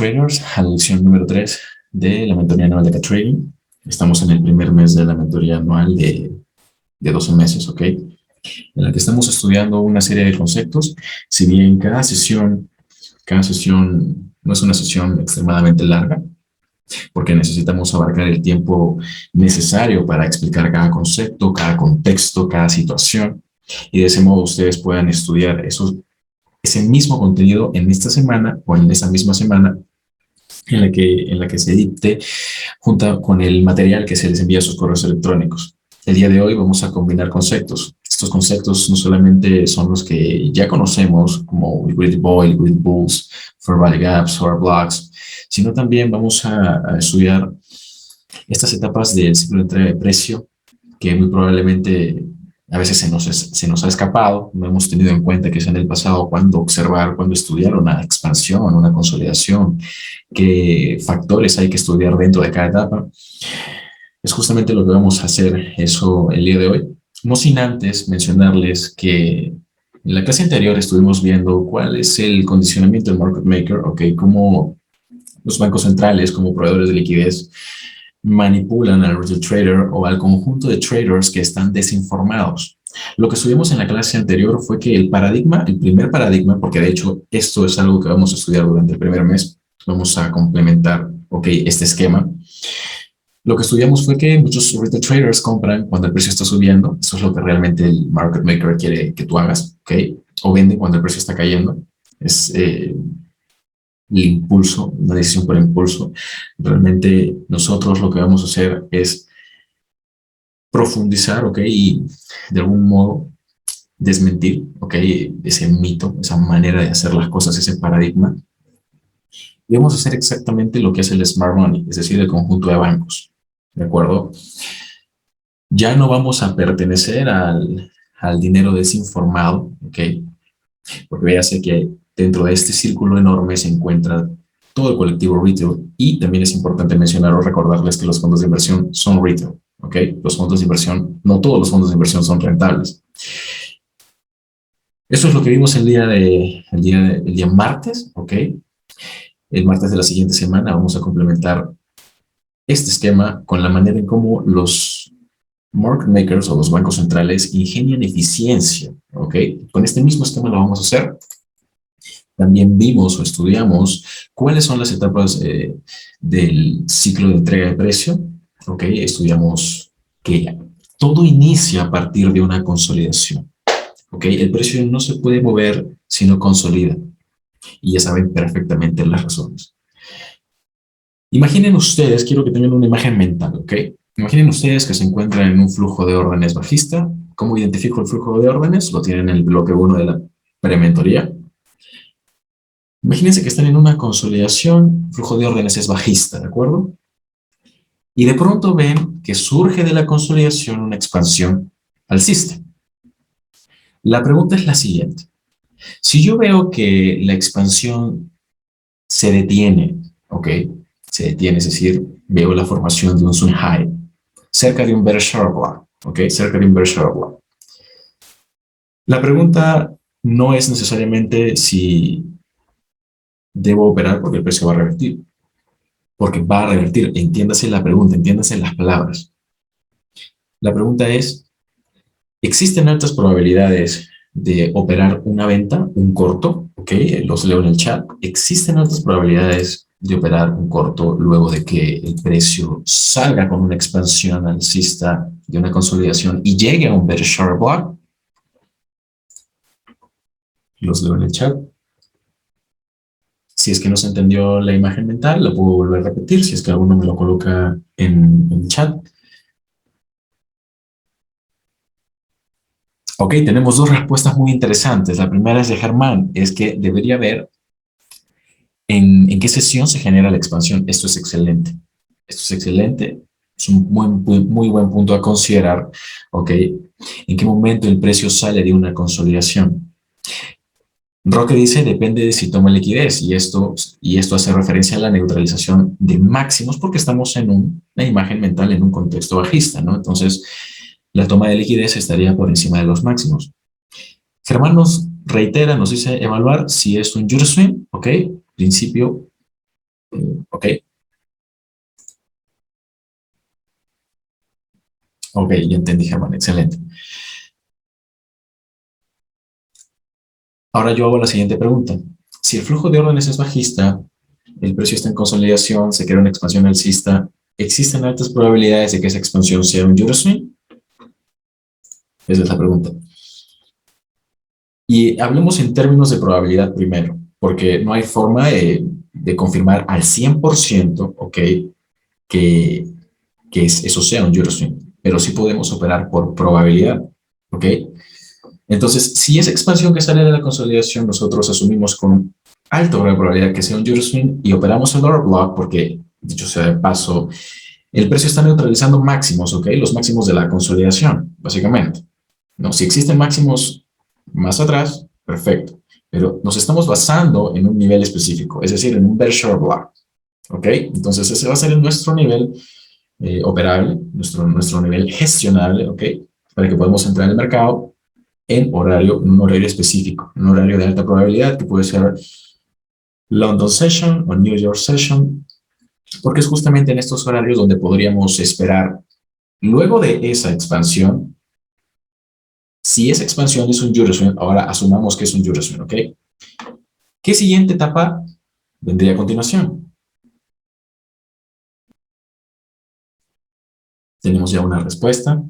Traders, a la lección número 3 de la mentoría anual de K-Trading. Estamos en el primer mes de la mentoría anual de 12 meses, ¿ok? En la que estamos estudiando una serie de conceptos. Si bien cada sesión no es una sesión extremadamente larga, porque necesitamos abarcar el tiempo necesario para explicar cada concepto, cada contexto, cada situación, y de ese modo ustedes puedan estudiar ese mismo contenido en esta semana o en esa misma semana en la que se dicte junto con el material que se les envía a sus correos electrónicos. El día de hoy vamos a combinar conceptos. Estos conceptos no solamente son los que ya conocemos, como el Grid Boy, Grid Bulls, Fair Value Gaps, Fair Blocks, sino también vamos a estudiar estas etapas del ciclo de entrega de precio que muy probablemente a veces se nos ha escapado, no hemos tenido en cuenta que es en el pasado cuando observar, cuando estudiar una expansión, una consolidación, qué factores hay que estudiar dentro de cada etapa. Es justamente lo que vamos a hacer eso el día de hoy. No sin antes mencionarles que en la clase anterior estuvimos viendo cuál es el condicionamiento del market maker, ok, cómo los bancos centrales como proveedores de liquidez manipulan al retail trader o al conjunto de traders que están desinformados. Lo que estudiamos en la clase anterior fue que el primer paradigma, porque de hecho esto es algo que vamos a estudiar durante el primer mes, vamos a complementar, ok, este esquema. Lo que estudiamos fue que muchos retail traders compran cuando el precio está subiendo, eso es lo que realmente el market maker quiere que tú hagas, ok, o venden cuando el precio está cayendo, es el impulso, una decisión por impulso. Realmente nosotros lo que vamos a hacer es profundizar, ¿ok? Y de algún modo desmentir, ¿ok? Ese mito, esa manera de hacer las cosas, ese paradigma. Y vamos a hacer exactamente lo que hace el Smart Money, es decir, el conjunto de bancos, ¿de acuerdo? Ya no vamos a pertenecer al dinero desinformado, ¿ok? Porque véase que dentro de este círculo enorme se encuentra todo el colectivo retail y también es importante mencionar o recordarles que los fondos de inversión son retail, ¿ok? Los fondos de inversión, no todos los fondos de inversión son rentables. Eso es lo que vimos el día martes, ¿ok? El martes de la siguiente semana vamos a complementar este esquema con la manera en cómo los market makers o los bancos centrales ingenian eficiencia, ¿ok? Con este mismo esquema lo vamos a hacer. También vimos o estudiamos cuáles son las etapas del ciclo de entrega de precio. ¿Ok? Estudiamos que todo inicia a partir de una consolidación. ¿Ok? El precio no se puede mover si no consolida. Y ya saben perfectamente las razones. Imaginen ustedes, quiero que tengan una imagen mental, ¿ok? Imaginen ustedes que se encuentran en un flujo de órdenes bajista. ¿Cómo identifico el flujo de órdenes? Lo tienen en el bloque 1 de la prementoría. Imagínense que están en una consolidación, flujo de órdenes es bajista, ¿de acuerdo? Y de pronto ven que surge de la consolidación una expansión alcista. La pregunta es la siguiente. Si yo veo que la expansión se detiene, ¿ok? Se detiene, es decir, veo la formación de un swing high cerca de un bear sharp block, ¿ok? Cerca de un bear sharp block. La pregunta no es necesariamente si debo operar porque el precio va a revertir. Porque va a revertir, entiéndase la pregunta, entiéndase las palabras. La pregunta es, ¿existen altas probabilidades de operar una venta, un corto? Ok, los leo en el chat. ¿Existen altas probabilidades de operar un corto luego de que el precio salga con una expansión alcista de una consolidación y llegue a un bear sharp block? Los leo en el chat. Si es que no se entendió la imagen mental, la puedo volver a repetir si es que alguno me lo coloca en el chat. Ok, tenemos dos respuestas muy interesantes. La primera es de Germán, es que debería ver en qué sesión se genera la expansión. Esto es excelente. Esto es excelente. Es un muy buen punto a considerar. Ok, ¿en qué momento el precio sale de una consolidación? Roque dice, depende de si toma liquidez, y esto hace referencia a la neutralización de máximos porque estamos en una imagen mental en un contexto bajista, ¿no? Entonces, la toma de liquidez estaría por encima de los máximos. Germán nos reitera, nos dice evaluar si es un Euro swing, ¿ok? Principio ¿Ok? Ok, ya entendí, Germán, excelente. Ahora yo hago la siguiente pregunta. Si el flujo de órdenes es bajista, el precio está en consolidación, se crea una expansión alcista, ¿existen altas probabilidades de que esa expansión sea un Euroswing? Esa es la pregunta. Y hablemos en términos de probabilidad primero, porque no hay forma de confirmar al 100%, ¿ok? Que, eso sea un Euroswing, pero sí podemos operar por probabilidad, ¿ok? Entonces, si esa expansión que sale de la consolidación nosotros asumimos con alta probabilidad que sea un Euroswing y operamos el order block, porque, dicho sea de paso, el precio está neutralizando máximos, ¿ok? Los máximos de la consolidación, básicamente. No, si existen máximos más atrás, perfecto. Pero nos estamos basando en un nivel específico, es decir, en un bearish order block, ¿ok? Entonces, ese va a ser nuestro nivel operable, nuestro nivel gestionable, ¿ok? Para que podamos entrar en el mercado en un horario específico, un horario de alta probabilidad que puede ser London Session o New York Session, porque es justamente en estos horarios donde podríamos esperar, luego de esa expansión, si esa expansión es un Euroswing, ahora asumamos que es un Euroswing, ¿ok? ¿Qué siguiente etapa vendría a continuación? Tenemos ya una respuesta.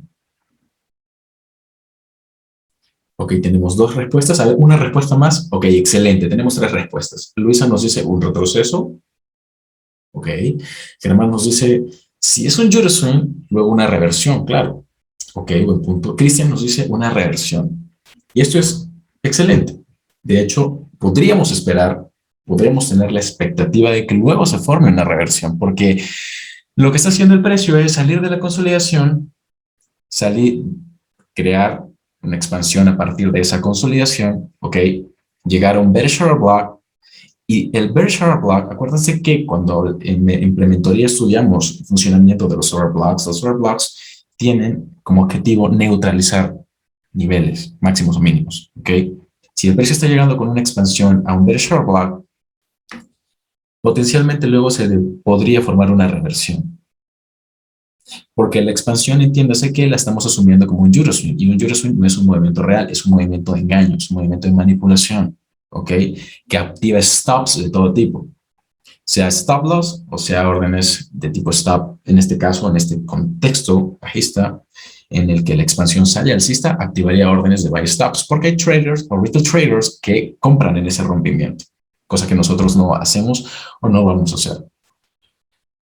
Ok, tenemos dos respuestas. A ver, una respuesta más. Ok, excelente. Tenemos tres respuestas. Luisa nos dice un retroceso. Ok. Germán nos dice, si es un Euroswing, luego una reversión, claro. Ok, buen punto. Cristian nos dice una reversión. Y esto es excelente. De hecho, podríamos tener la expectativa de que luego se forme una reversión, porque lo que está haciendo el precio es salir de la consolidación, salir, crear una expansión a partir de esa consolidación, ¿ok? Llegar a un bearish order block. Y el bearish order block, acuérdense que cuando en prementoría estudiamos el funcionamiento de los order blocks tienen como objetivo neutralizar niveles máximos o mínimos, ¿ok? Si el precio está llegando con una expansión a un bearish order block, potencialmente luego podría formar una reversión. Porque la expansión, entiéndase que la estamos asumiendo como un Euroswing, y un Euroswing no es un movimiento real, es un movimiento de engaño, es un movimiento de manipulación, ¿ok? Que activa stops de todo tipo, sea stop loss o sea órdenes de tipo stop, en este caso, en este contexto bajista, en el que la expansión sale alcista, activaría órdenes de buy stops, porque hay traders o retail traders que compran en ese rompimiento, cosa que nosotros no hacemos o no vamos a hacer.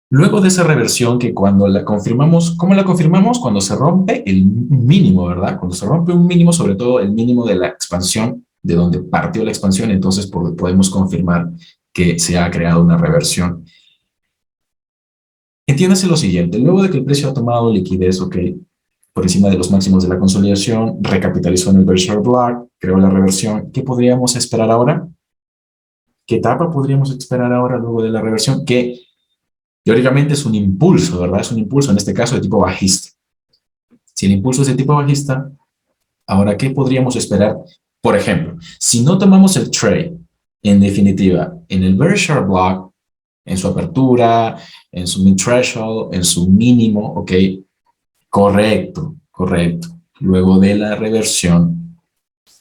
Luego de esa reversión que cuando la confirmamos, ¿cómo la confirmamos? Cuando se rompe el mínimo, ¿verdad? Cuando se rompe un mínimo, sobre todo el mínimo de la expansión, de donde partió la expansión, entonces podemos confirmar que se ha creado una reversión. Entiéndase lo siguiente, luego de que el precio ha tomado liquidez, ok, por encima de los máximos de la consolidación, recapitalizó en el bearish block, creó la reversión, ¿qué podríamos esperar ahora? ¿Qué etapa podríamos esperar ahora luego de la reversión? Que teóricamente es un impulso, ¿verdad? Es un impulso, en este caso, de tipo bajista. Si el impulso es de tipo bajista, ahora, ¿qué podríamos esperar? Por ejemplo, si no tomamos el trade, en definitiva, en el bearish block, en su apertura, en su mid threshold, en su mínimo, ¿ok? Correcto, correcto. Luego de la reversión,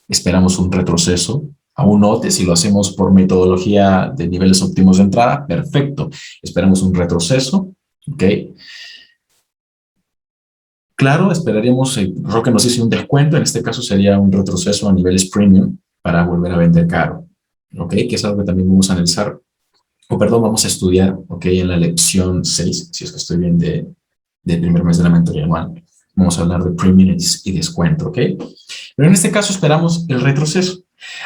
esperamos un retroceso. Aún note, si lo hacemos por metodología de niveles óptimos de entrada, perfecto. Esperamos un retroceso, ¿ok? Claro, esperaríamos, Roque nos hizo un descuento, en este caso sería un retroceso a niveles premium para volver a vender caro, ¿ok? Que es algo que también vamos a analizar, o perdón, vamos a estudiar, ¿ok? En la lección 6, si es que estoy bien del primer mes de la mentoría anual. Vamos a hablar de premium y descuento, ¿ok? Pero en este caso esperamos el retroceso.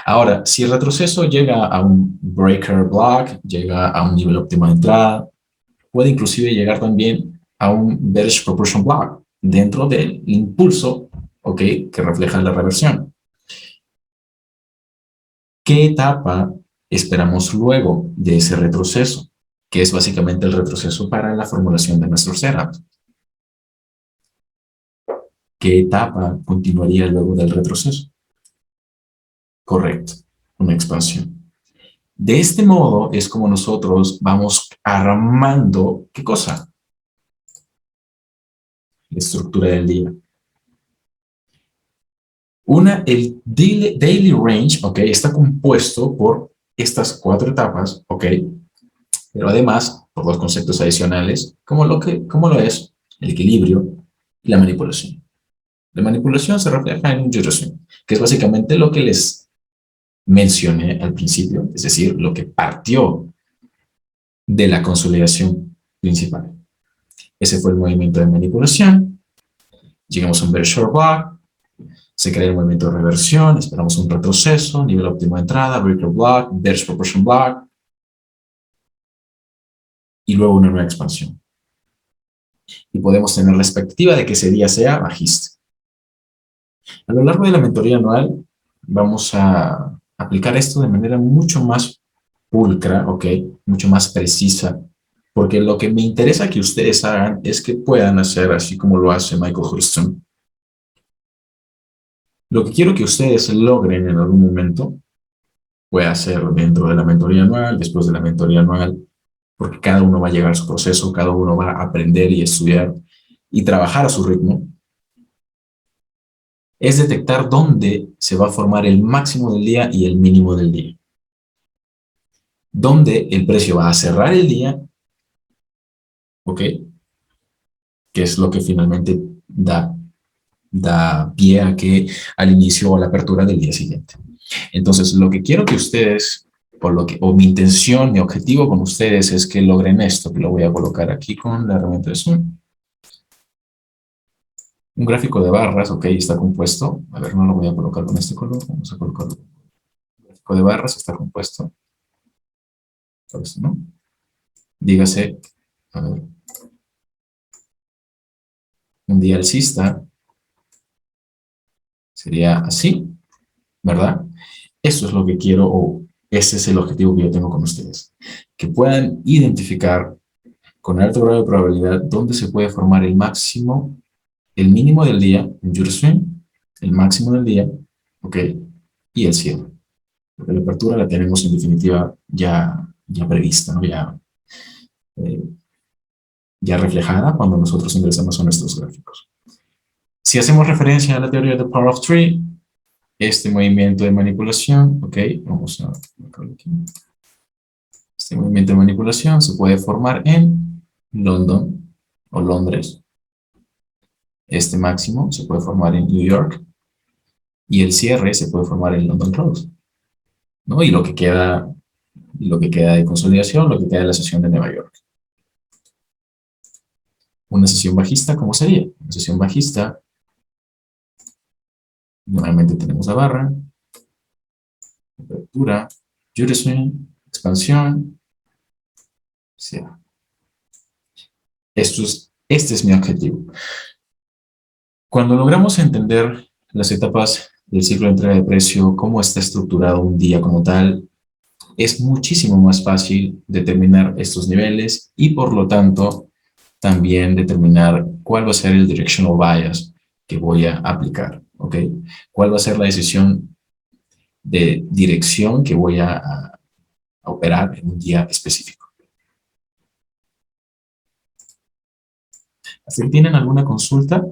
Ahora, si el retroceso llega a un breaker block, llega a un nivel óptimo de entrada, puede inclusive llegar también a un bearish proportion block dentro del impulso, ¿ok? Que refleja la reversión. ¿Qué etapa esperamos luego de ese retroceso? Que es básicamente el retroceso para la formulación de nuestro setup. ¿Qué etapa continuaría luego del retroceso? Correcto, una expansión. De este modo es como nosotros vamos armando, ¿qué cosa? La estructura del día. El daily range, ¿ok? Está compuesto por estas 4 etapas, ¿ok? Pero además por 2 conceptos adicionales, como lo es el equilibrio y la manipulación. La manipulación se refleja en un Juroswing, que es básicamente lo que les mencioné al principio, es decir, lo que partió de la consolidación principal. Ese fue el movimiento de manipulación. Llegamos a un very short block, se crea el movimiento de reversión, esperamos un retroceso, nivel óptimo de entrada, breaker block, bearish proportion block, y luego una nueva expansión. Y podemos tener la expectativa de que ese día sea bajista. A lo largo de la mentoría anual vamos a aplicar esto de manera mucho más pulcra, ¿ok? Mucho más precisa, porque lo que me interesa que ustedes hagan es que puedan hacer así como lo hace Michael Hurston. Lo que quiero que ustedes logren en algún momento, puede ser dentro de la mentoría anual, después de la mentoría anual, porque cada uno va a llegar a su proceso, cada uno va a aprender y estudiar y trabajar a su ritmo, es detectar dónde se va a formar el máximo del día y el mínimo del día. Dónde el precio va a cerrar el día, ¿ok? Que es lo que finalmente da pie a que al inicio o a la apertura del día siguiente. Entonces, lo que quiero que ustedes, o mi intención, mi objetivo con ustedes es que logren esto, que lo voy a colocar aquí con la herramienta de Zoom. Un gráfico de barras, ok, está compuesto. A ver, no lo voy a colocar con este color, vamos a colocarlo. Un gráfico de barras está compuesto. Por eso, ¿no? Dígase, a ver, un día alcista sería así, ¿verdad? Eso es lo que quiero, o ese es el objetivo que yo tengo con ustedes. Que puedan identificar con alto grado de probabilidad dónde se puede formar el máximo, el mínimo del día, en Euroswing, el máximo del día, ¿ok? Y el cierre. Porque la apertura la tenemos en definitiva ya prevista, ¿no? Eh, ya reflejada cuando nosotros ingresamos a nuestros gráficos. Si hacemos referencia a la teoría de Power of Three, este movimiento de manipulación, ok, vamos a colocarlo aquí. Este movimiento de manipulación se puede formar en London o Londres. Este máximo se puede formar en New York y el cierre se puede formar en London Close, ¿no? Y lo que queda de consolidación, lo que queda de la sesión de Nueva York. Una sesión bajista, ¿cómo sería? Una sesión bajista, normalmente tenemos la barra, apertura, Euroswing, expansión, cierre. Este es mi objetivo. Cuando logramos entender las etapas del ciclo de entrega de precio, cómo está estructurado un día como tal, es muchísimo más fácil determinar estos niveles y por lo tanto también determinar cuál va a ser el directional bias que voy a aplicar, ¿ok? Cuál va a ser la decisión de dirección que voy a operar en un día específico. ¿Así que tienen alguna consulta?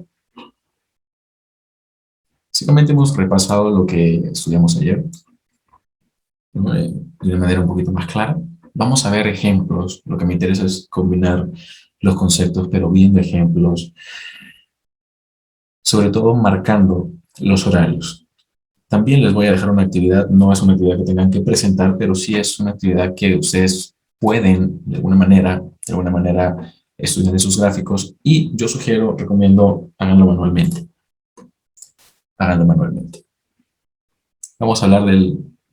Básicamente hemos repasado lo que estudiamos ayer, ¿no? De una manera un poquito más clara. Vamos a ver ejemplos. Lo que me interesa es combinar los conceptos, pero viendo ejemplos, sobre todo marcando los horarios. También les voy a dejar una actividad, no es una actividad que tengan que presentar, pero sí es una actividad que ustedes pueden, de alguna manera estudiar esos gráficos y yo sugiero, recomiendo, háganlo manualmente. Háganlo manualmente. Vamos a hablar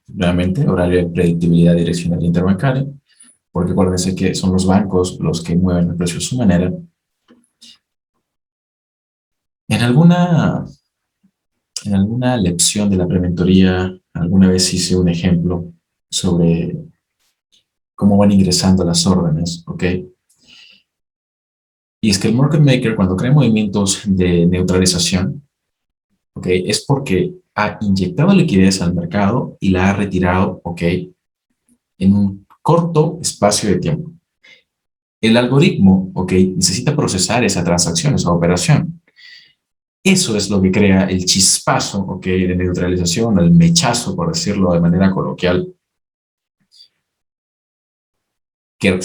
realmente, horario de predictibilidad direccional interbancaria, porque acuérdense que son los bancos los que mueven el precio a su manera. En alguna lección de la prementoría, alguna vez hice un ejemplo sobre cómo van ingresando las órdenes, ¿ok? Y es que el market maker, cuando crea movimientos de neutralización, ¿ok? Es porque ha inyectado liquidez al mercado y la ha retirado, ¿ok? En un corto espacio de tiempo. El algoritmo, ok, necesita procesar esa transacción, esa operación. Eso es lo que crea el chispazo, ok, de neutralización, el mechazo, por decirlo de manera coloquial, que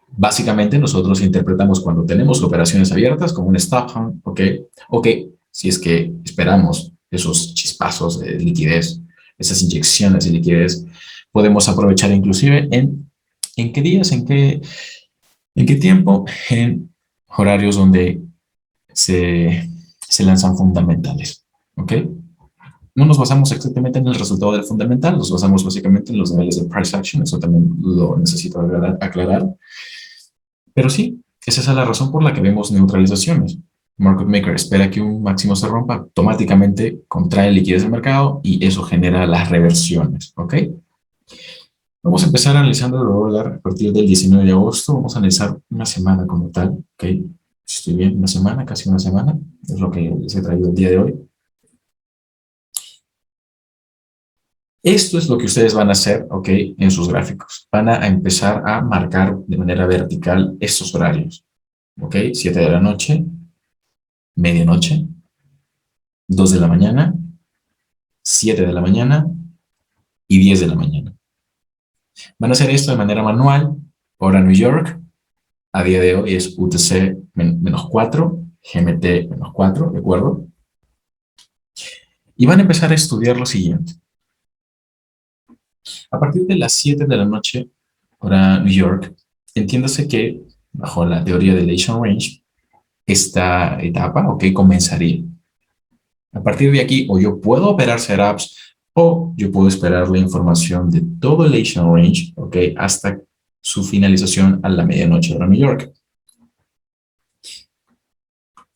básicamente nosotros interpretamos cuando tenemos operaciones abiertas como un stop hunt, ok, ok, si es que esperamos esos chispazos de liquidez, esas inyecciones de liquidez, podemos aprovechar inclusive en qué días, en qué tiempo, en horarios donde se lanzan fundamentales, ok. No nos basamos exactamente en el resultado del fundamental, nos basamos básicamente en los niveles de price action, eso también lo necesito aclarar. Pero sí, esa es la razón por la que vemos neutralizaciones. Market Maker espera que un máximo se rompa, automáticamente contrae liquidez del mercado y eso genera las reversiones, ¿ok? Vamos a empezar analizando el dólar a partir del 19 de agosto. Vamos a analizar una semana como tal, ¿ok? Si estoy bien, una semana, casi una semana, es lo que les he traído el día de hoy. Esto es lo que ustedes van a hacer, ¿ok? En sus gráficos. Van a empezar a marcar de manera vertical estos horarios, ¿ok? 7 de la noche, medianoche, 2 de la mañana, 7 de la mañana y 10 de la mañana. Van a hacer esto de manera manual. Hora New York, a día de hoy es UTC menos 4, GMT menos 4, ¿de acuerdo? Y van a empezar a estudiar lo siguiente. A partir de las 7 de la noche, hora New York, entiéndase que bajo la teoría del Asian Range, esta etapa, ok, comenzaría. A partir de aquí, o yo puedo operar setups, o yo puedo esperar la información de todo el Asian Range, ok, hasta su finalización a la medianoche de New York.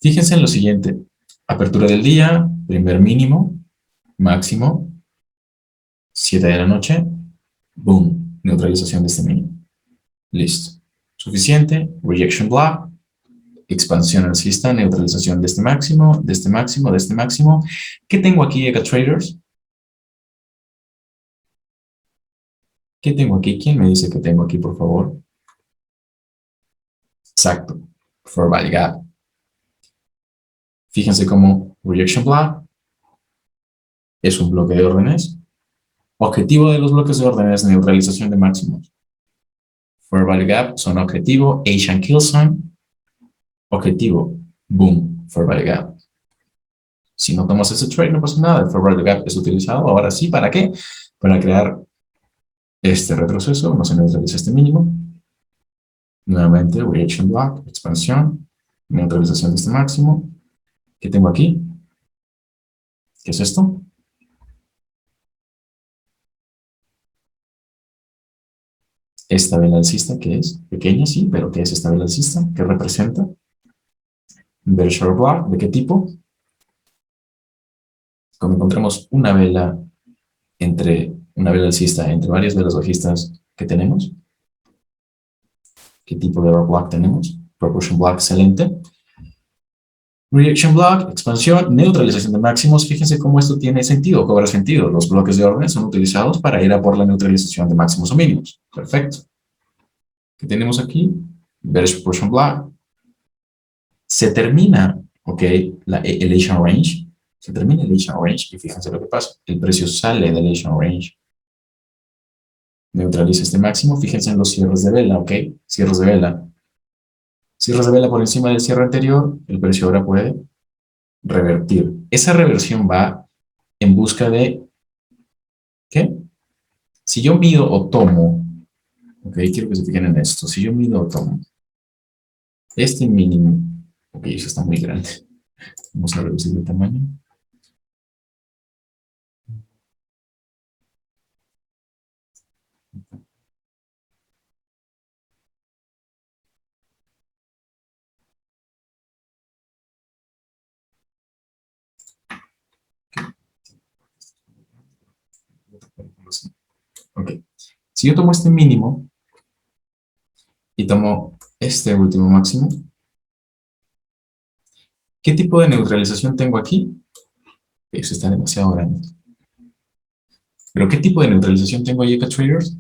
Fíjense en lo siguiente. Apertura del día, primer mínimo, máximo, 7 de la noche, boom, neutralización de este mínimo. Listo. Suficiente, rejection block, expansión alcista, neutralización de este máximo, de este máximo, de este máximo. ¿Qué tengo aquí, Ega Traders? ¿Qué tengo aquí? ¿Quién me dice que tengo aquí, por favor? Exacto. For value gap. Fíjense cómo rejection block es un bloque de órdenes. Objetivo de los bloques de órdenes es neutralización de máximos. For value gap son objetivo, Asian kill zone, objetivo, boom, for value gap. Si no tomas ese trade, no pasa nada. El for value gap es utilizado ahora sí, ¿para qué? Para crear este retroceso, no se neutraliza este mínimo. Nuevamente, reaction block, expansión, neutralización de este máximo. ¿Qué tengo aquí? ¿Qué es esto? Esta vela alcista, ¿qué es? Pequeña, sí, pero ¿qué es esta vela alcista? ¿Qué representa? Bearish block, ¿de qué tipo? Cuando encontramos una vela alcista entre varias velas bajistas que tenemos, ¿qué tipo de block tenemos? Proportion block excelente. Reaction block, expansión, neutralización de máximos. Fíjense cómo esto tiene sentido, cobra sentido. Los bloques de orden son utilizados para ir a por la neutralización de máximos o mínimos. Perfecto. ¿Qué tenemos aquí? Bearish proportion block. Se termina, ok, el Asian range. Se termina el Asian range y fíjense lo que pasa. El precio sale del Asian range. Neutraliza este máximo. Fíjense en los cierres de vela, ok. Cierres de vela. Cierres de vela por encima del cierre anterior. El precio ahora puede revertir. Esa reversión va en busca de, ¿qué? Si yo mido o tomo, ok, quiero que se fijen en esto. Si yo mido o tomo este mínimo, ok, eso está muy grande. Vamos a reducir el tamaño. Ok, si yo tomo este mínimo y tomo este último máximo, ¿qué tipo de neutralización tengo aquí? Eso está demasiado grande. ¿Pero qué tipo de neutralización tengo ahí acá, traders?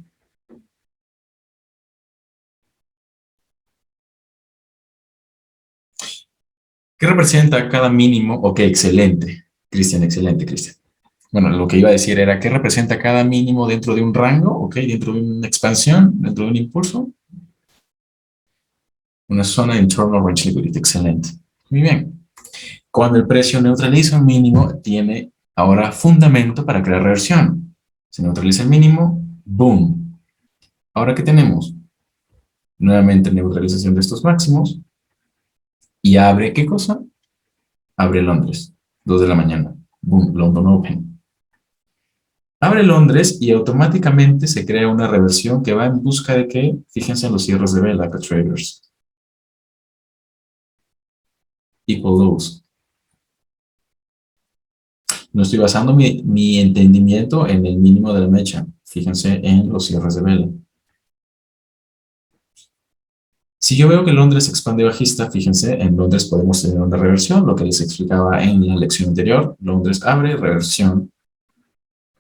¿Qué representa cada mínimo? Ok, excelente. Cristian, excelente, Cristian. Bueno, lo que iba a decir era, ¿qué representa cada mínimo dentro de un rango? Ok, dentro de una expansión, dentro de un impulso. Una zona de internal range liquidity, excelente. Muy bien. Cuando el precio neutraliza un mínimo, tiene ahora fundamento para crear reversión. Se neutraliza el mínimo, boom. Ahora, ¿qué tenemos? Nuevamente neutralización de estos máximos y abre, ¿qué cosa? Abre Londres, 2 de la mañana. Boom, London Open. Abre Londres y automáticamente se crea una reversión que va en busca de qué? Fíjense en los cierres de vela, acá traders. Equal lows. No estoy basando mi entendimiento en el mínimo de la mecha. Fíjense en los cierres de vela. Si yo veo que Londres expande bajista, fíjense, en Londres podemos tener una reversión, lo que les explicaba en la lección anterior. Londres abre, reversión.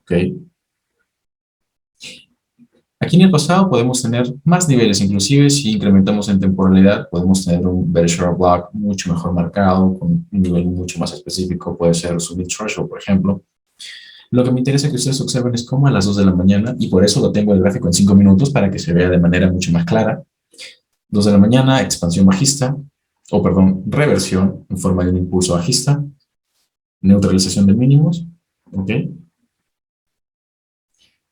¿Ok? Aquí en el pasado podemos tener más niveles, inclusive si incrementamos en temporalidad, podemos tener un bearish order block mucho mejor marcado, con un nivel mucho más específico, puede ser su mid threshold, por ejemplo. Lo que me interesa que ustedes observen es cómo a las 2 de la mañana, y por eso lo tengo el gráfico en 5 minutos para que se vea de manera mucho más clara. 2 de la mañana, expansión bajista, o perdón, reversión en forma de un impulso bajista, neutralización de mínimos, ¿ok?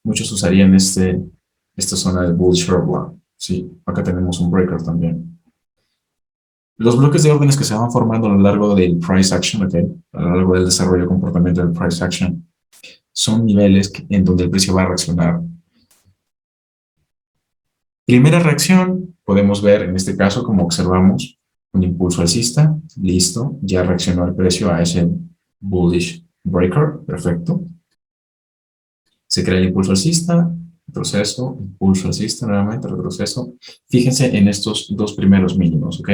Muchos usarían esta zona del bullish order block. Sí, acá tenemos un breaker también. Los bloques de órdenes que se van formando a lo largo del price action, ¿ok? A lo largo del desarrollo de comportamiento del price action, son niveles en donde el precio va a reaccionar. Primera reacción, podemos ver en este caso, como observamos, un impulso alcista, listo, ya reaccionó el precio a ese bullish breaker, perfecto. Se crea el impulso alcista, retroceso, impulso alcista, nuevamente retroceso. Fíjense en estos dos primeros mínimos, ¿ok?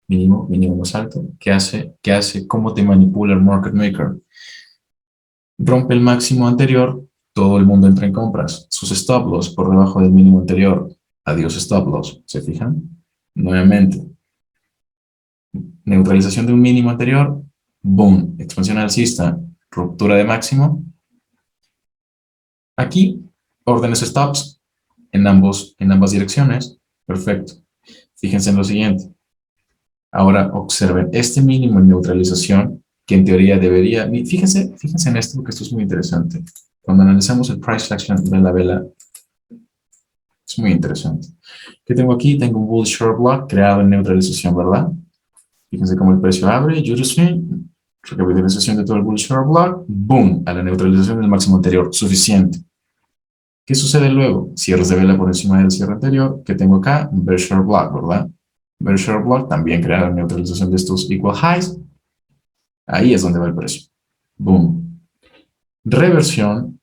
Mínimo, mínimo más alto. ¿Qué hace? ¿Qué hace? ¿Cómo te manipula el market maker? Rompe el máximo anterior, todo el mundo entra en compras. Sus stop loss por debajo del mínimo anterior. Adiós stop loss. ¿Se fijan? Nuevamente. Neutralización de un mínimo anterior. Boom. Expansión alcista. Ruptura de máximo. Aquí, órdenes stops en ambas direcciones. Perfecto. Fíjense en lo siguiente. Ahora observen este mínimo en neutralización, que en teoría debería... Fíjense en esto, porque esto es muy interesante. Cuando analizamos el price action de la vela, es muy interesante. ¿Qué tengo aquí? Tengo un bull short block creado en neutralización, ¿verdad? Fíjense cómo el precio abre, swing, recapitalización de todo el bull short block, boom, a la neutralización del máximo anterior, suficiente. ¿Qué sucede luego? Cierres de vela por encima del cierre anterior, que tengo acá, un bear short block, ¿verdad? Bear short block, también creada la neutralización de estos equal highs, ahí es donde va el precio. Boom. Reversión.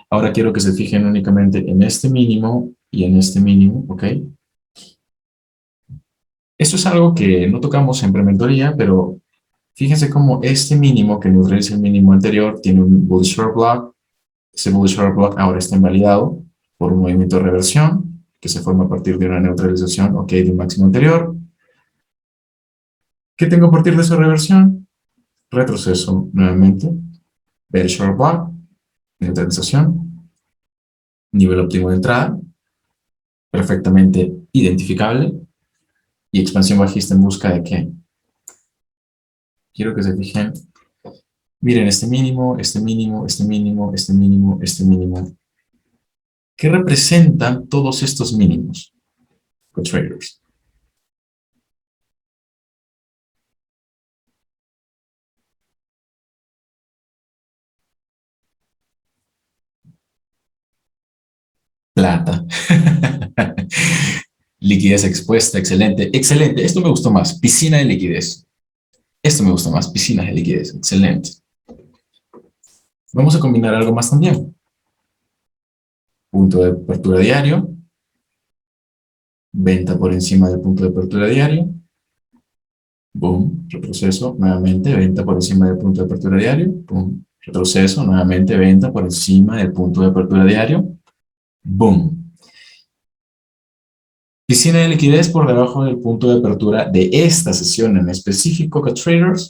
Ahora quiero que se fijen únicamente en este mínimo y en este mínimo, ¿ok? Esto es algo que no tocamos en prementoría, pero fíjense cómo este mínimo que neutraliza el mínimo anterior tiene un bullish order block. Ese bullish order block ahora está invalidado por un movimiento de reversión que se forma a partir de una neutralización, ¿ok? De un máximo anterior. ¿Qué tengo a partir de esa reversión? Retroceso nuevamente. Bearish order block. Neutralización. Nivel óptimo de entrada. Perfectamente identificable. Y expansión bajista en busca de qué. Quiero que se fijen. Miren, este mínimo, este mínimo, este mínimo, este mínimo, este mínimo. ¿Qué representan todos estos mínimos? Traders. Plata. Liquidez expuesta, excelente. Excelente, esto me gustó más. Piscina de liquidez. Esto me gusta más, piscina de liquidez. Excelente. Vamos a combinar algo más también. Punto de apertura diario. Venta por encima del punto de apertura diario. Boom, retroceso, nuevamente venta por encima del punto de apertura diario. Boom, retroceso, nuevamente venta por encima del punto de apertura diario. Boom. Piscina de liquidez por debajo del punto de apertura de esta sesión en específico que traders.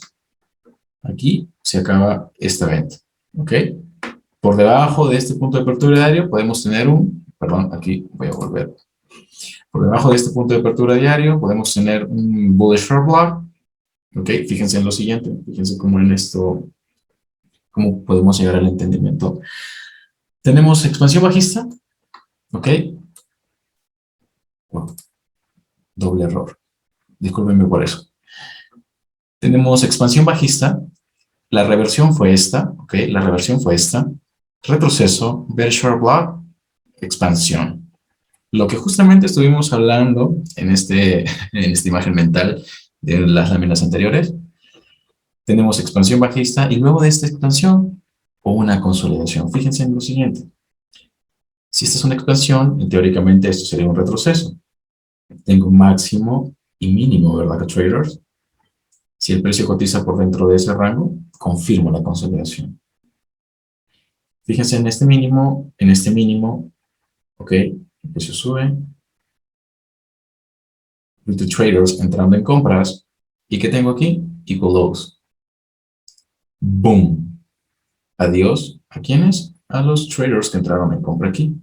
Aquí se acaba esta venta. ¿Ok? Por debajo de este punto de apertura diario podemos tener perdón, aquí voy a volver. Por debajo de este punto de apertura diario podemos tener un bullish short block. ¿Ok? Fíjense en lo siguiente. Fíjense cómo en esto, cómo podemos llegar al entendimiento. Tenemos expansión bajista. ¿Ok? Bueno, doble error. Discúlpenme por eso. Tenemos expansión bajista. La reversión fue esta. ¿Ok? La reversión fue esta. Retroceso, bear short block, expansión. Lo que justamente estuvimos hablando en esta imagen mental de las láminas anteriores, tenemos expansión bajista y luego de esta expansión una consolidación. Fíjense en lo siguiente. Si esta es una expansión, teóricamente esto sería un retroceso. Tengo máximo y mínimo, ¿verdad, traders? Si el precio cotiza por dentro de ese rango, confirmo la consolidación. Fíjense en este mínimo, ¿ok? El precio sube. Retail traders entrando en compras. ¿Y qué tengo aquí? Equal lows. Boom. Adiós. ¿A quiénes? A los traders que entraron en compra aquí.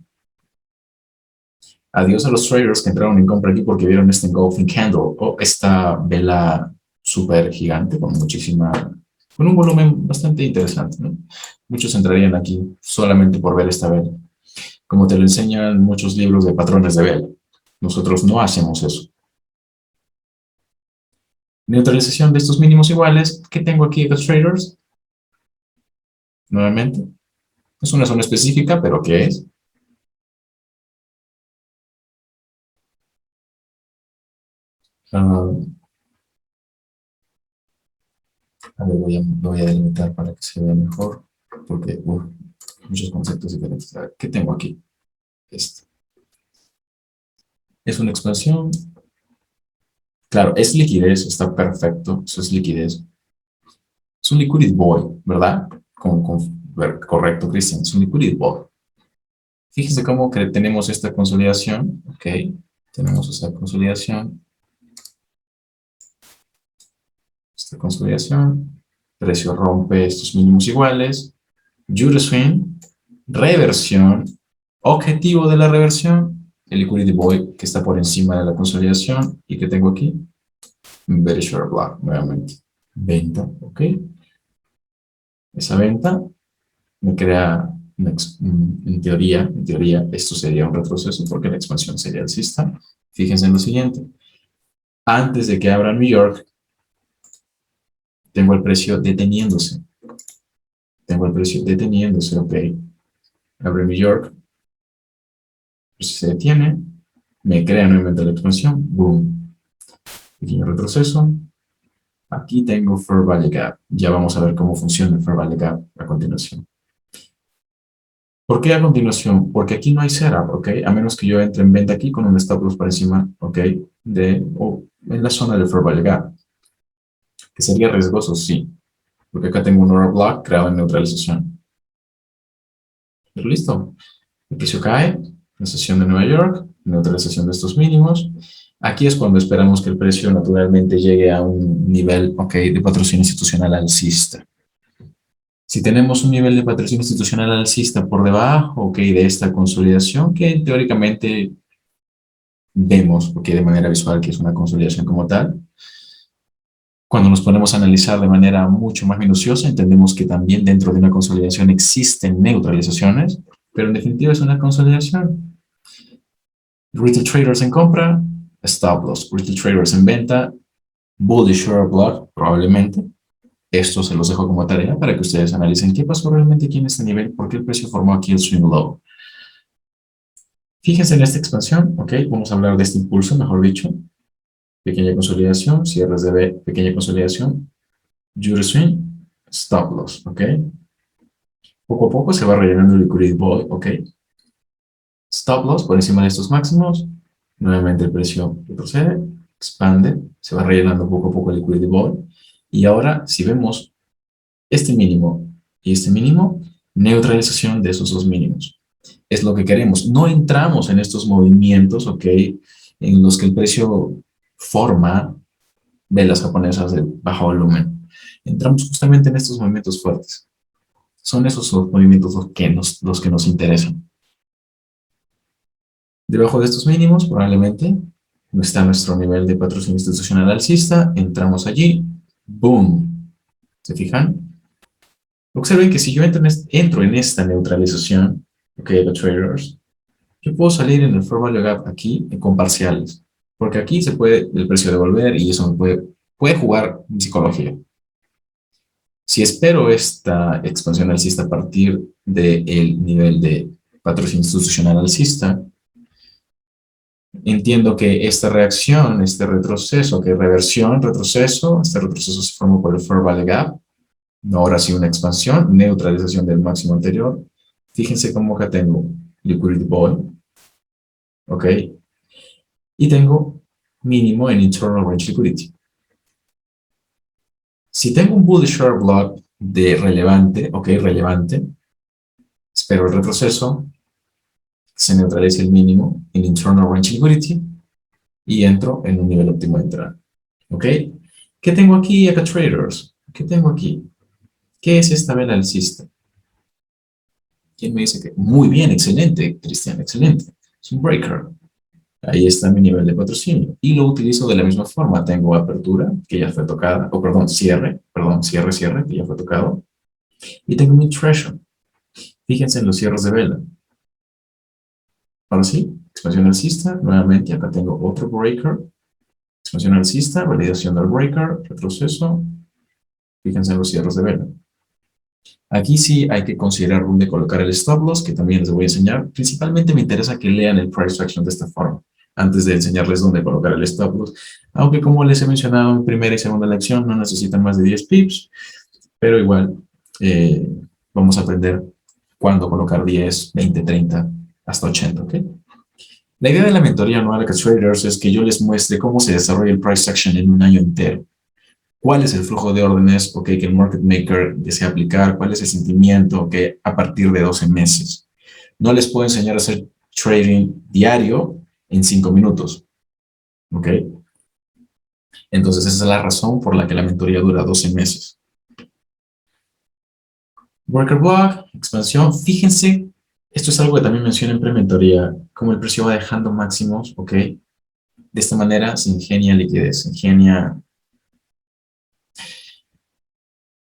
Adiós a los traders que entraron en compra aquí porque vieron este engulfing candle o esta vela súper gigante con con un volumen bastante interesante, ¿no? Muchos entrarían aquí solamente por ver esta vela, como te lo enseñan muchos libros de patrones de vela. Nosotros no hacemos eso. Neutralización de estos mínimos iguales. ¿Qué tengo aquí, los traders? Nuevamente, es una zona específica, pero ¿qué es? Uh, a ver, lo voy a delimitar para que se vea mejor, porque muchos conceptos diferentes. A ver, ¿qué tengo aquí? Esto. Es una expansión. Claro, es liquidez, está perfecto, eso es liquidez. Es un liquidity boy, ¿verdad? Correcto, Cristian, es un liquidity boy. Fíjense cómo que tenemos esta consolidación, ¿ok? Tenemos esta consolidación, precio rompe estos mínimos iguales, Judo Swing, reversión, objetivo de la reversión, el liquidity boy que está por encima de la consolidación y que tengo aquí, very short block nuevamente, venta, ¿ok? Esa venta me crea, en teoría, esto sería un retroceso porque la expansión sería alcista. Fíjense en lo siguiente, antes de que abra New York, tengo el precio deteniéndose, ¿ok? Abre New York, pues se detiene, me crea nuevamente la expansión, boom, pequeño retroceso. Aquí tengo Fair Value Gap. Ya vamos a ver cómo funciona el Fair Value Gap a continuación. ¿Por qué a continuación? Porque aquí no hay setup, ¿ok? A menos que yo entre en venta aquí con un stop loss por encima, ¿ok? O en la zona del Fair Value Gap. ¿Que sería riesgoso? Sí. Porque acá tengo un order block creado en neutralización. Pero listo. El precio cae, la sesión de Nueva York, neutralización de estos mínimos. Aquí es cuando esperamos que el precio naturalmente llegue a un nivel, ok, de patrocinio institucional alcista. Si tenemos un nivel de patrocinio institucional alcista por debajo, ok, de esta consolidación, que teóricamente vemos, ok, de manera visual que es una consolidación como tal, cuando nos ponemos a analizar de manera mucho más minuciosa, entendemos que también dentro de una consolidación existen neutralizaciones, pero en definitiva es una consolidación. Retail traders en compra, stop loss. Retail traders en venta, bullish short block, probablemente. Esto se los dejo como tarea para que ustedes analicen qué pasó realmente aquí en este nivel, por qué el precio formó aquí el swing low. Fíjense en esta expansión, ok, vamos a hablar de este impulso, mejor dicho. Pequeña consolidación, cierres de B, pequeña consolidación, Judo swing, stop loss, ok. Poco a poco se va rellenando el liquidity void, ok. Stop loss por encima de estos máximos, nuevamente el precio retrocede, expande, se va rellenando poco a poco el liquidity void. Y ahora, si vemos este mínimo y este mínimo, neutralización de esos dos mínimos. Es lo que queremos. No entramos en estos movimientos, ¿ok? en los que el precio forma velas japonesas de bajo volumen. Entramos justamente en estos movimientos fuertes. Son esos los movimientos los que nos interesan. Debajo de estos mínimos, probablemente, está nuestro nivel de patrocinio institucional alcista. Entramos allí. ¡Boom! ¿Se fijan? Observen que si yo entro en esta neutralización, ok, de traders, yo puedo salir en el Fair Value Gap aquí con parciales. Porque aquí se puede el precio devolver y eso me puede jugar en psicología. Si espero esta expansión alcista a partir del nivel de patrocinio institucional alcista, entiendo que esta reacción, este retroceso, que reversión, retroceso, este retroceso se forma por el Fair Value Gap, no ahora sí una expansión, neutralización del máximo anterior. Fíjense cómo acá tengo Liquidity Void, ¿ok? Y tengo mínimo en Internal Range Liquidity. Si tengo un bullish short block de relevante, ok, relevante, espero el retroceso, se neutraliza el mínimo en Internal Range Liquidity y entro en un nivel óptimo de entrada. ¿Ok? ¿Qué tengo aquí acá, traders? ¿Qué tengo aquí? ¿Qué es esta vela alcista? ¿Quién me dice que? Muy bien, excelente, Cristian, excelente. Es un breaker. Ahí está mi nivel de patrocinio. Y lo utilizo de la misma forma. Tengo apertura, que ya fue tocada, o cierre, que ya fue tocado. Y tengo mi threshold. Fíjense en los cierres de vela. Ahora sí, expansión alcista. Nuevamente, acá tengo otro breaker. Expansión alcista, validación del breaker, retroceso. Fíjense en los cierres de vela. Aquí sí hay que considerar dónde colocar el stop loss, que también les voy a enseñar. Principalmente me interesa que lean el price action de esta forma, antes de enseñarles dónde colocar el stop loss. Aunque como les he mencionado en primera y segunda lección, no necesitan más de 10 pips, pero igual eh, vamos a aprender cuándo colocar 10, 20, 30, hasta 80, ¿ok? La idea de la mentoría anual a traders es que yo les muestre cómo se desarrolla el price action en un año entero. ¿Cuál es el flujo de órdenes que el market maker desea aplicar? ¿Cuál es el sentimiento a partir de 12 meses? No les puedo enseñar a hacer trading diario en 5 minutos. ¿Ok? Entonces, esa es la razón por la que la mentoría dura 12 meses. Worker block, expansión. Fíjense, esto es algo que también mencioné en prementoría, cómo el precio va dejando máximos, ¿ok? De esta manera se ingenia liquidez, se ingenia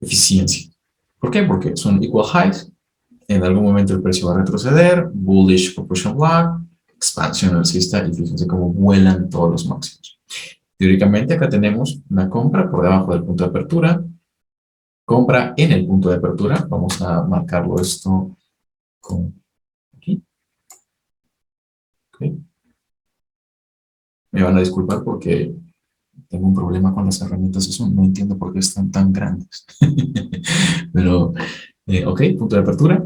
eficiencia. ¿Por qué? Porque son equal highs. En algún momento el precio va a retroceder, bullish proportion block, expansión alcista y fíjense cómo vuelan todos los máximos. Teóricamente acá tenemos una compra por debajo del punto de apertura, compra en el punto de apertura, vamos a marcarlo esto con aquí. Okay. Me van a disculpar porque tengo un problema con las herramientas, eso no entiendo por qué están tan grandes. Pero, ok, punto de apertura,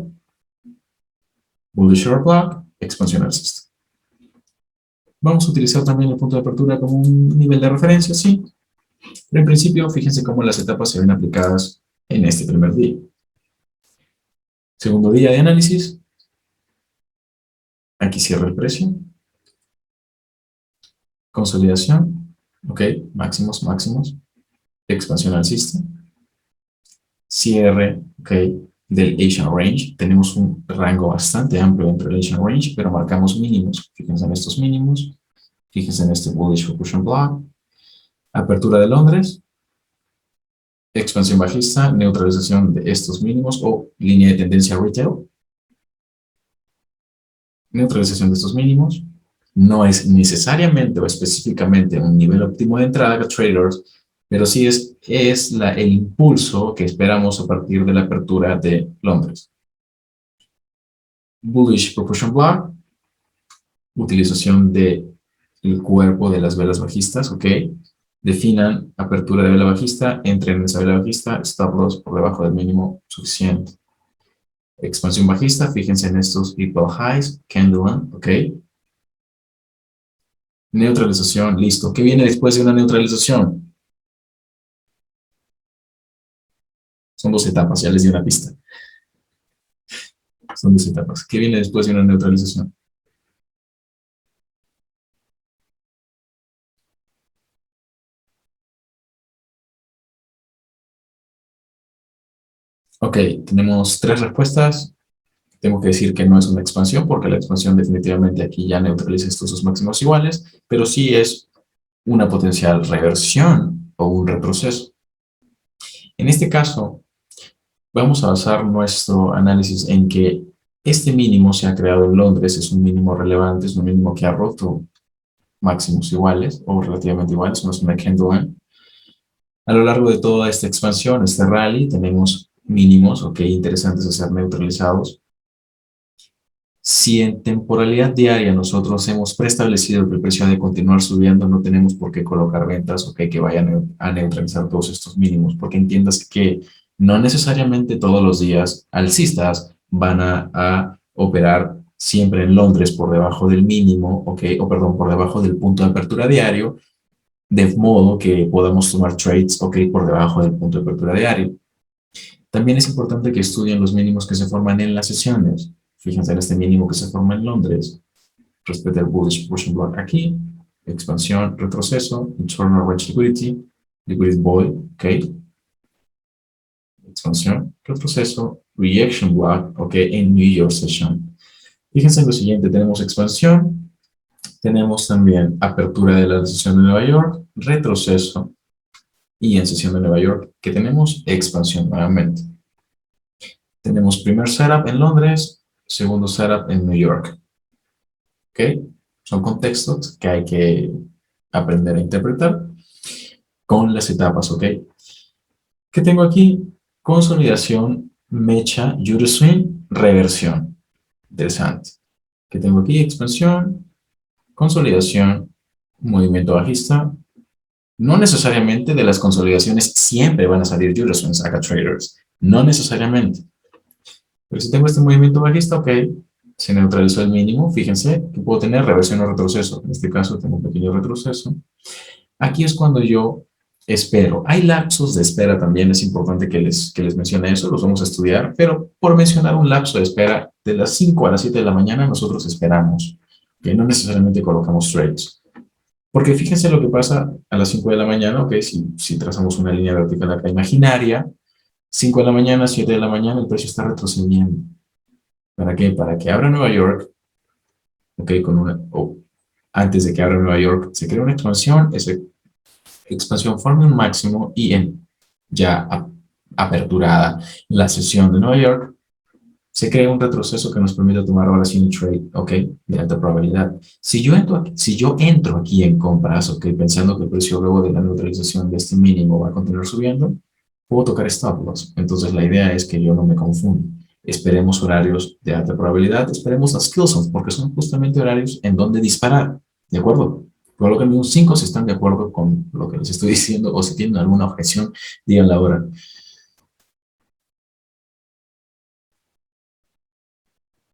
bullish short block, expansión alcista. Vamos a utilizar también el punto de apertura como un nivel de referencia, sí. Pero en principio, fíjense cómo las etapas se ven aplicadas en este primer día. Segundo día de análisis. Aquí cierra el precio. Consolidación. Ok, máximos, máximos. Expansión alcista. Cierre, ok, del Asian Range. Tenemos un rango bastante amplio dentro del Asian Range, pero marcamos mínimos. Fíjense en estos mínimos. Fíjense en este bullish proportion block. Apertura de Londres. Expansión bajista, neutralización de estos mínimos o línea de tendencia retail. Neutralización de estos mínimos. No es necesariamente o específicamente un nivel óptimo de entrada a traders, pero sí es el impulso que esperamos a partir de la apertura de Londres. Bullish Proportion Block, utilización del cuerpo de las velas bajistas, ok. Definan apertura de vela bajista, entren en esa vela bajista, stop loss por debajo del mínimo suficiente. Expansión bajista, fíjense en estos equal highs, candle, ok. Neutralización, listo. ¿Qué viene después de una neutralización? Son dos etapas, ya les di una pista. Son dos etapas. ¿Qué viene después de una neutralización? Ok, tenemos tres respuestas. Tengo que decir que no es una expansión, porque la expansión definitivamente aquí ya neutraliza estos dos máximos iguales, pero sí es una potencial reversión o un retroceso. En este caso, vamos a basar nuestro análisis en que este mínimo se ha creado en Londres, es un mínimo relevante, es un mínimo que ha roto máximos iguales o relativamente iguales, no es una Kendall. A lo largo de toda esta expansión, este rally, tenemos mínimos, ok, interesantes a ser neutralizados. Si en temporalidad diaria nosotros hemos preestablecido que el precio ha de continuar subiendo, no tenemos por qué colocar ventas, ok, que vayan a neutralizar todos estos mínimos, porque entiendas que no necesariamente todos los días alcistas van a operar siempre en Londres por debajo del mínimo, ok, o perdón, por debajo del punto de apertura diario, de modo que podamos tomar trades, ok, por debajo del punto de apertura diario. También es importante que estudien los mínimos que se forman en las sesiones. Fíjense en este mínimo que se forma en Londres, respecto al bullish push and block aquí, expansión, retroceso, internal range liquidity, liquidity boy, ok, expansión, retroceso, reaction block, ok, en New York session. Fíjense en lo siguiente, tenemos expansión, tenemos también apertura de la sesión de Nueva York, retroceso, y en sesión de Nueva York, que tenemos expansión nuevamente. Tenemos primer setup en Londres, segundo setup en New York. ¿Ok? Son contextos que hay que aprender a interpretar con las etapas. ¿Ok? ¿Qué tengo aquí? Consolidación, mecha, Euroswing, reversión. Interesante. ¿Qué tengo aquí? Expansión, consolidación, movimiento bajista. No necesariamente de las consolidaciones siempre van a salir Euroswings acá traders. No necesariamente. Pero si tengo este movimiento bajista, ok, se neutralizó el mínimo. Fíjense que puedo tener reversión o retroceso. En este caso tengo un pequeño retroceso. Aquí es cuando yo espero. Hay lapsos de espera también, es importante que les mencione eso, los vamos a estudiar, pero por mencionar un lapso de espera, de las 5 a las 7 de la mañana nosotros esperamos, que no necesariamente colocamos trades. Porque fíjense lo que pasa a las 5 de la mañana, ok, si trazamos una línea vertical acá imaginaria, 5 de la mañana, 7 de la mañana, el precio está retrocediendo. ¿Para qué? Para que abra Nueva York, ok, antes de que abra Nueva York, se crea una expansión, esa expansión forma un máximo y ya aperturada la sesión de Nueva York, se crea un retroceso que nos permite tomar ahora sí un trade, ok, de alta probabilidad. Si yo entro aquí en compras, ok, pensando que el precio luego de la neutralización de este mínimo va a continuar subiendo, puedo tocar stop loss. Entonces la idea es que yo no me confunda. Esperemos horarios de alta probabilidad, esperemos las kill zones, porque son justamente horarios en donde disparar, ¿de acuerdo? Colóquenme un 5 si están de acuerdo con lo que les estoy diciendo o si tienen alguna objeción, díganla ahora.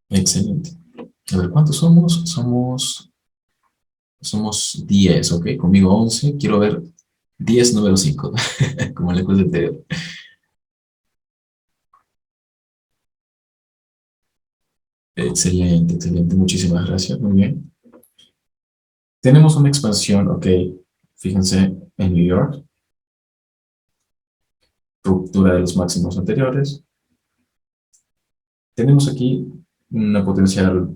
Excelente. A ver, ¿cuántos somos? Somos 10, ¿ok? Conmigo 11. Quiero ver 10 número 5, como en la cosa anterior. Excelente, excelente. Muchísimas gracias. Muy bien. Tenemos una expansión, ok. Fíjense, en New York, ruptura de los máximos anteriores. Tenemos aquí una potencial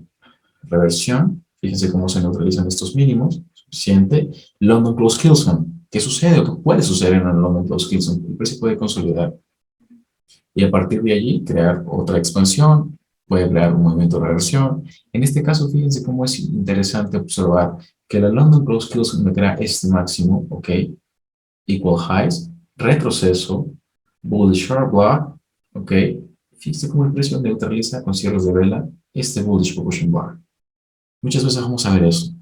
reversión. Fíjense cómo se neutralizan estos mínimos. Suficiente. London Close Kilson. ¿Qué sucede o qué puede suceder en el London Close Kilson? El precio puede consolidar y a partir de allí crear otra expansión, puede crear un movimiento de reversión. En este caso, fíjense cómo es interesante observar que la London Close Kills me crea este máximo, ok, equal highs, retroceso, bullish sharp block, ok, fíjense cómo el precio neutraliza con cierres de vela este bullish proportion bar. Muchas veces vamos a ver eso.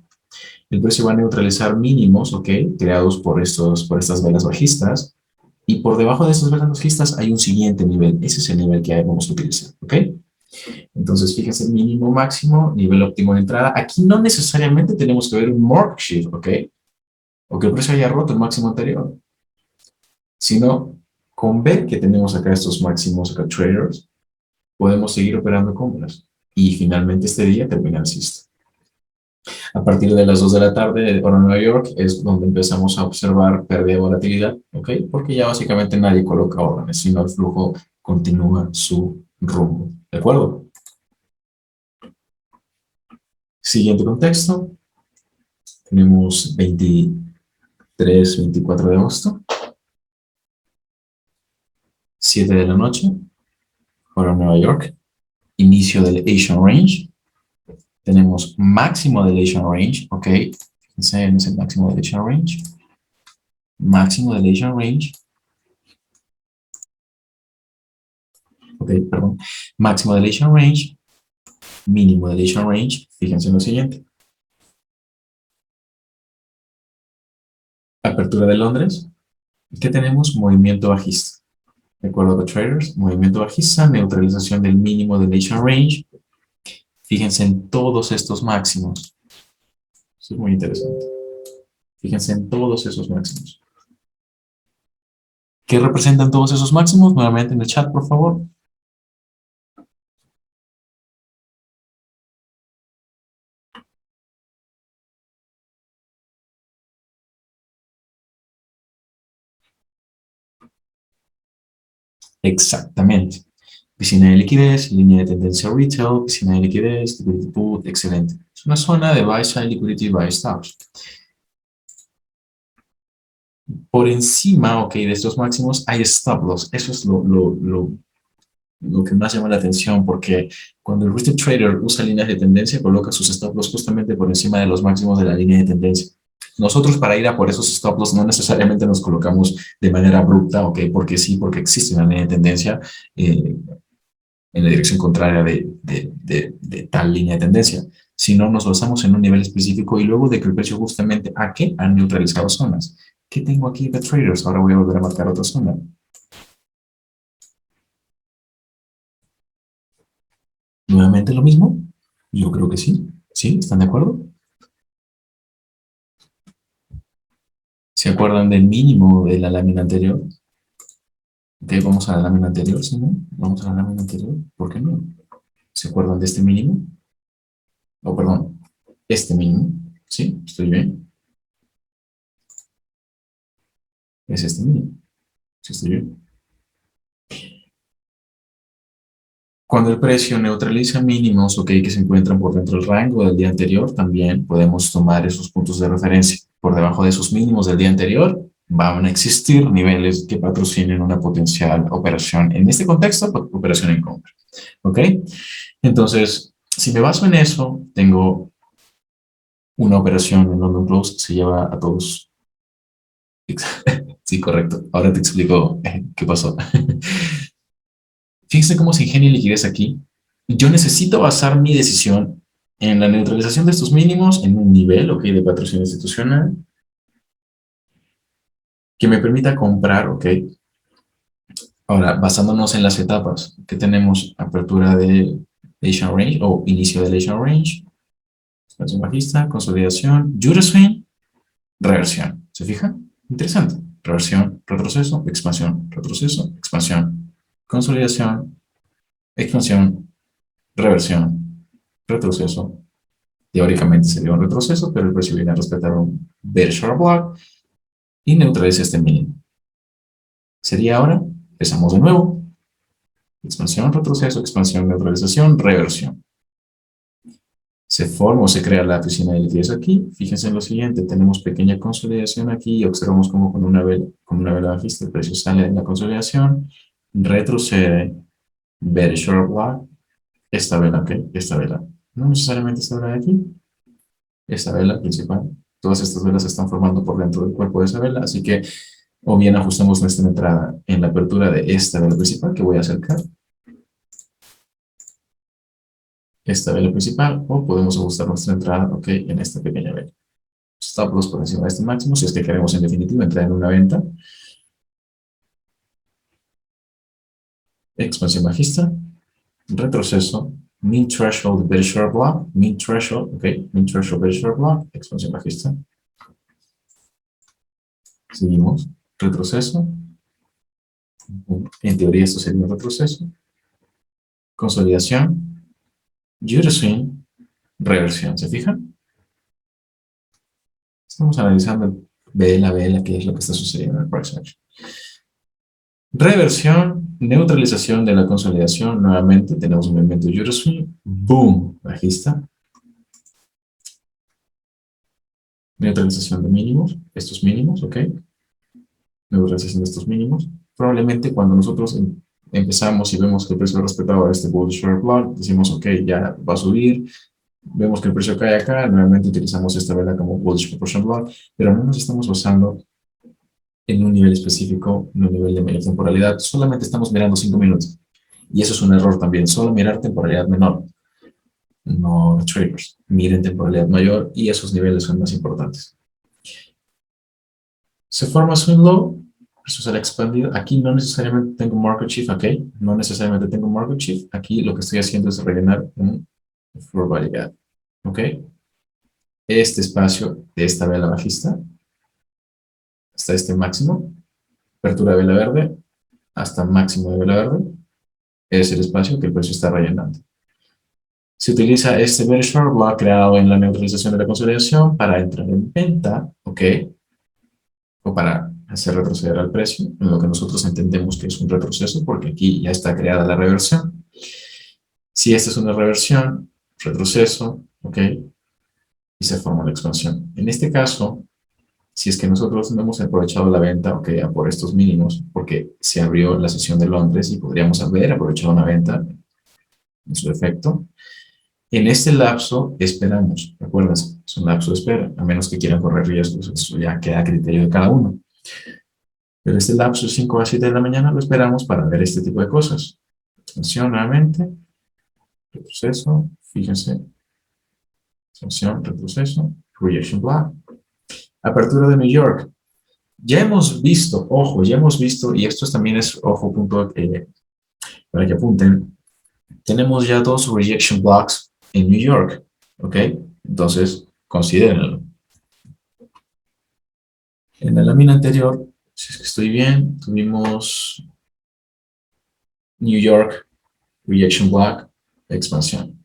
El precio va a neutralizar mínimos, ok, creados por estas velas bajistas, y por debajo de estas velas bajistas hay un siguiente nivel. Ese es el nivel que vamos a utilizar, ¿ok? Entonces, fíjense, mínimo, máximo, nivel óptimo de entrada. Aquí no necesariamente tenemos que ver un market shift, ¿ok? O que el precio haya roto el máximo anterior, sino con ver que tenemos acá estos máximos, acá traders, podemos seguir operando compras. Y finalmente este día termina alcista. A partir de las 2 de la tarde, hora Nueva York, es donde empezamos a observar pérdida de volatilidad, ¿ok? Porque ya básicamente nadie coloca órdenes, sino el flujo continúa su rumbo. ¿De acuerdo? Siguiente contexto. Tenemos 23, 24 de agosto, 7 de la noche, hora Nueva York. Inicio del Asian Range. Tenemos máximo del Asian Range, ¿ok? Fíjense en ese máximo del Asian Range. Máximo del Asian Range. Ok, perdón. Máximo del Asian Range. Mínimo del Asian Range. Fíjense en lo siguiente. Apertura de Londres. ¿Qué tenemos? Movimiento bajista. De acuerdo con traders, movimiento bajista, neutralización del mínimo del Asian Range. Fíjense en todos estos máximos. Eso es muy interesante. Fíjense en todos esos máximos. ¿Qué representan todos esos máximos? Nuevamente en el chat, por favor. Exactamente. Piscina de liquidez, línea de tendencia retail, piscina de liquidez, liquidity put, excelente. Es una zona de buy side liquidity buy stops. Por encima, ok, de estos máximos hay stop loss. Eso es lo que más llama la atención, porque cuando el retail trader usa líneas de tendencia, coloca sus stop loss justamente por encima de los máximos de la línea de tendencia. Nosotros para ir a por esos stop loss no necesariamente nos colocamos de manera abrupta, ok, porque sí, porque existe una línea de tendencia en la dirección contraria de tal línea de tendencia, sino nos basamos en un nivel específico y luego de que el precio justamente a qué han neutralizado zonas. ¿Qué tengo aquí de traders? Ahora voy a volver a marcar otra zona. Nuevamente lo mismo. Yo creo que sí. ¿Sí? ¿Están de acuerdo? ¿Se acuerdan del mínimo de la lámina anterior? Ok, vamos a la lámina anterior, ¿sí? ¿No? Vamos a la lámina anterior. ¿Por qué no? ¿Se acuerdan de este mínimo? Oh, perdón. Este mínimo. ¿Sí? ¿Estoy bien? Es este mínimo. ¿Sí estoy bien? Cuando el precio neutraliza mínimos, ok, que se encuentran por dentro del rango del día anterior, también podemos tomar esos puntos de referencia. Por debajo de esos mínimos del día anterior, van a existir niveles que patrocinen una potencial operación. En este contexto, operación en compra. ¿Ok? Entonces, si me baso en eso, tengo una operación en London Close, se lleva a todos. Sí, correcto. Ahora te explico qué pasó. Fíjense cómo se ingenia liquidez aquí. Yo necesito basar mi decisión en la neutralización de estos mínimos en un nivel, ok, de patrocinio institucional que me permita comprar, ok. Ahora, basándonos en las etapas que tenemos, apertura de Asian Range o inicio del Asian Range, expansión bajista, consolidación, Judo Swing, reversión. ¿Se fijan? Interesante. Reversión, retroceso, expansión, consolidación, expansión, reversión, retroceso. Teóricamente sería un retroceso, pero el precio viene a respetar un bear short block y neutraliza este mínimo. Sería ahora, empezamos de nuevo, expansión, retroceso, expansión, neutralización, reversión. Se forma o se crea la piscina de liquidez aquí. Fíjense en lo siguiente, tenemos pequeña consolidación aquí y observamos como con una vela bajista el precio sale de la consolidación, retrocede, bear short block, esta vela, ok, esta vela. No necesariamente esta vela de aquí, esta vela principal. Todas estas velas se están formando por dentro del cuerpo de esa vela, así que o bien ajustamos nuestra entrada en la apertura de esta vela principal que voy a acercar, esta vela principal, o podemos ajustar nuestra entrada, ok, en esta pequeña vela. Stop loss por encima de este máximo, si es que queremos en definitiva entrar en una venta. Expansión bajista, retroceso, min threshold, very short block, min threshold, ok, min threshold, very short block, expansión bajista. Seguimos, retroceso. En teoría esto sería un retroceso. Consolidación, Judo Swing, reversión. ¿Se fijan? Estamos analizando vela a vela qué es lo que está sucediendo en el price action. Reversión, neutralización de la consolidación. Nuevamente tenemos un movimiento Euroswing. Boom, bajista. Neutralización de mínimos, estos mínimos, ¿ok? Neutralización de estos mínimos. Probablemente cuando nosotros empezamos y vemos que el precio ha respetado a este bullish short block, decimos, ok, ya va a subir. Vemos que el precio cae acá, nuevamente utilizamos esta vela como bullish proportion block, pero no nos estamos basando en un nivel específico, en un nivel de mayor temporalidad. Solamente estamos mirando 5 minutos. Y eso es un error también. Solo mirar temporalidad menor. No triggers. Miren temporalidad mayor y esos niveles son más importantes. Se forma swing low, eso será expandido. Aquí no necesariamente tengo market shift, ¿ok? No necesariamente tengo market shift. Aquí lo que estoy haciendo es rellenar un floor body gap, ¿ok? Este espacio de esta vela bajista hasta este máximo, apertura de vela verde, hasta máximo de vela verde, es el espacio que el precio está rellenando. Se utiliza este bearish short block creado en la neutralización de la consolidación para entrar en venta, ¿ok? O para hacer retroceder al precio, en lo que nosotros entendemos que es un retroceso, porque aquí ya está creada la reversión. Si esta es una reversión, retroceso, ¿ok? Y se forma la expansión. En este caso, si es que nosotros no hemos aprovechado la venta, ok, a por estos mínimos, porque se abrió la sesión de Londres y podríamos haber aprovechado una venta en su efecto, en este lapso esperamos, recuerdas, es un lapso de espera, a menos que quieran correr riesgos, eso ya queda a criterio de cada uno. Pero este lapso de 5 a 7 de la mañana lo esperamos para ver este tipo de cosas. Expansión nuevamente, retroceso, fíjense, expansión, retroceso, rejection block. Apertura de New York. Ya hemos visto, ojo, ya hemos visto, y esto también es, ojo, punto para que apunten, tenemos ya dos rejection blocks en New York, ¿ok? Entonces, considérenlo. En la lámina anterior, si es que estoy bien, tuvimos New York, rejection block, expansión.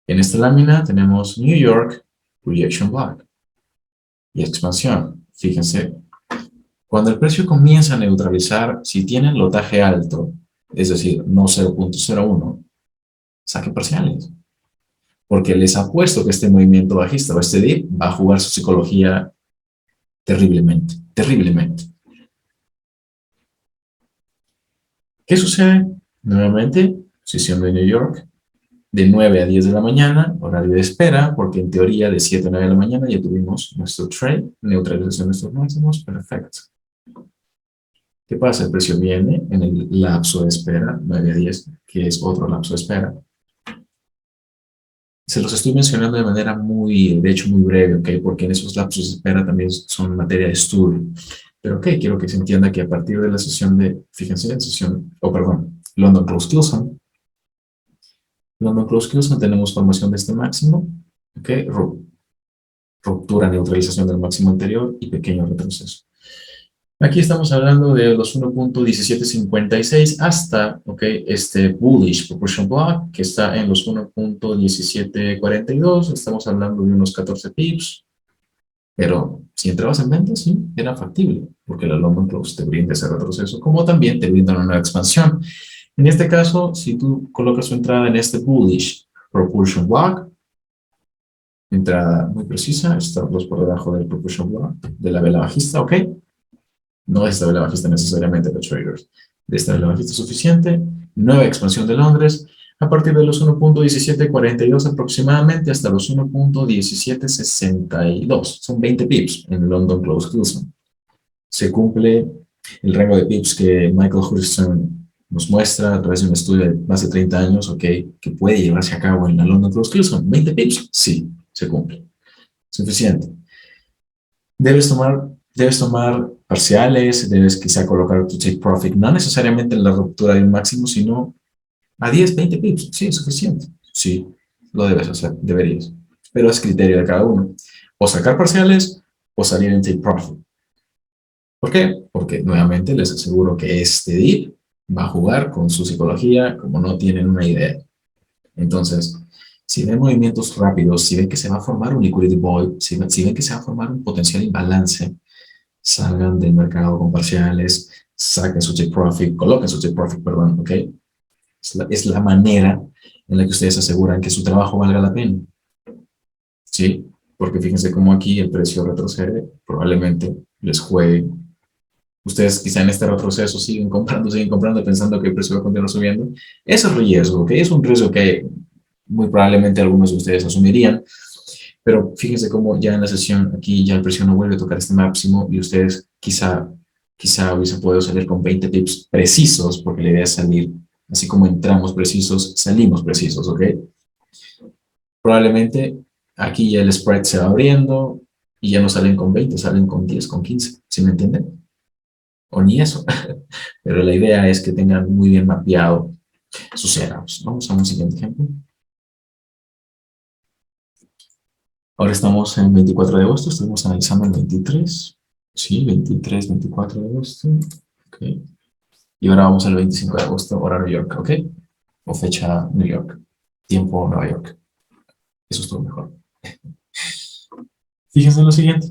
En esta lámina tenemos New York, rejection block y expansión. Fíjense, cuando el precio comienza a neutralizar, si tienen lotaje alto, es decir, no 0.01, saquen parciales. Porque les apuesto que este movimiento bajista o este dip va a jugar su psicología terriblemente, terriblemente. ¿Qué sucede? Nuevamente, sesión de New York, de 9 a 10 de la mañana, horario de espera, porque en teoría de 7 a 9 de la mañana ya tuvimos nuestro trade, neutralización de estos máximos, perfecto. ¿Qué pasa? El precio viene en el lapso de espera, 9 a 10, que es otro lapso de espera. Se los estoy mencionando de manera muy, de hecho, muy breve, ¿ok? Porque en esos lapsos de espera también son materia de estudio. Pero, ok, quiero que se entienda que a partir de la sesión de, fíjense, la sesión, perdón, London Close Kilson. London Close Kilson tenemos formación de este máximo, ¿ok? Ruptura, neutralización del máximo anterior y pequeño retroceso. Aquí estamos hablando de los 1.1756 hasta, ok, este bullish proportion block que está en los 1.1742. Estamos hablando de unos 14 pips. Pero si entrabas en venta, sí, era factible, porque la London Close te brinda ese retroceso, como también te brinda una nueva expansión. En este caso, si tú colocas tu entrada en este bullish proportion block, entrada muy precisa, stop loss por debajo del proportion block, de la vela bajista, ¿ok? No esta vela bajista necesariamente de traders. De esta vela bajista suficiente, nueva expansión de Londres, a partir de los 1.1742 aproximadamente hasta los 1.1762. Son 20 pips en London Close Kilson. Se cumple el rango de pips que Michael Hurstone nos muestra a través de un estudio de más de 30 años, ¿ok? Que puede llevarse a cabo en la London Close Kilson. 20 pips, sí, se cumple. Suficiente. Debes tomar parciales, debes quizá colocar tu take profit, no necesariamente en la ruptura de un máximo, sino a 10, 20 pips. Sí, es suficiente. Sí, lo debes hacer, deberías. Pero es criterio de cada uno. O sacar parciales o salir en take profit. ¿Por qué? Porque nuevamente les aseguro que este dip va a jugar con su psicología como no tienen una idea. Entonces, si ven movimientos rápidos, si ven que se va a formar un liquidity void, si ven que se va a formar un potencial imbalance, salgan del mercado con parciales, saquen su take profit, coloquen su take profit, perdón, ¿ok? Es la manera en la que ustedes aseguran que su trabajo valga la pena, ¿sí? Porque fíjense cómo aquí el precio retrocede, probablemente les juegue. Ustedes quizá en este retroceso siguen comprando pensando que el precio va a continuar subiendo. Eso es riesgo, ¿ok? Es un riesgo que muy probablemente algunos de ustedes asumirían, pero fíjense cómo ya en la sesión aquí ya el precio no vuelve a tocar este máximo y ustedes quizá hubiesen podido salir con 20 tips precisos, porque la idea es salir, así como entramos precisos, salimos precisos, ¿ok? Probablemente aquí ya el spread se va abriendo y ya no salen con 20, salen con 10, con 15, ¿sí me entienden? O ni eso, pero la idea es que tengan muy bien mapeado sus setups. Vamos a un siguiente ejemplo. Ahora estamos en 24 de agosto, estamos analizando el 23. Sí, 23, 24 de agosto. Ok. Y ahora vamos al 25 de agosto, hora New York, ¿ok? O fecha New York, tiempo Nueva York. Eso estuvo mejor. Fíjense en lo siguiente.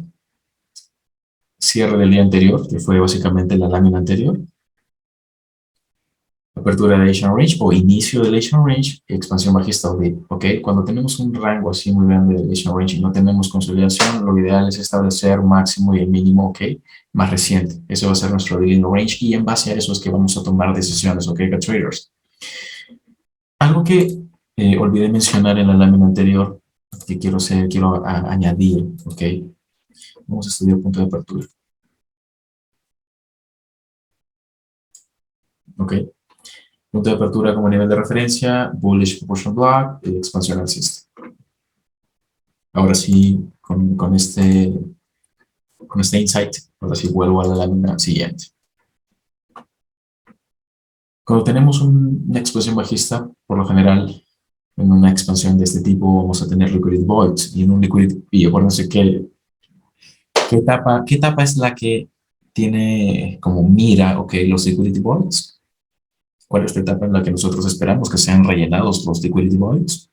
Cierre del día anterior, que fue básicamente la lámina anterior. Apertura del Asian Range o inicio del Asian Range, expansión bajista o dip, ¿ok? Cuando tenemos un rango así muy grande del Asian Range y no tenemos consolidación, lo ideal es establecer máximo y el mínimo, ¿ok? Más reciente. Eso va a ser nuestro leading range y en base a eso es que vamos a tomar decisiones, ¿ok? Que traders. Algo que olvidé mencionar en la lámina anterior, que quiero añadir, ¿ok? Vamos a estudiar punto de apertura, ¿ok? Punto de apertura como nivel de referencia, bullish proportion block, expansión alcista. Ahora sí, con este insight, ahora sí vuelvo a la lámina siguiente. Cuando tenemos una explosión bajista, por lo general, en una expansión de este tipo vamos a tener liquidity voids. Y en un liquidity, y acuérdense que, qué etapa es la que tiene como mira, ok, los liquidity voids? ¿Cuál es la etapa en la que nosotros esperamos que sean rellenados los liquidity voids?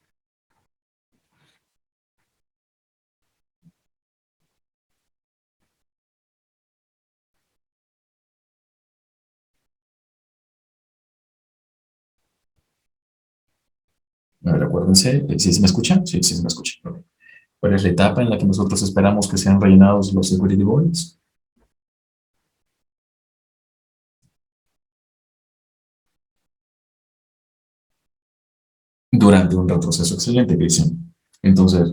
A ver, acuérdense, ¿sí se me escucha? Sí, sí se me escucha. Okay. ¿Cuál es la etapa en la que nosotros esperamos que sean rellenados los liquidity voids? Durante un retroceso excelente, Cristian. Entonces,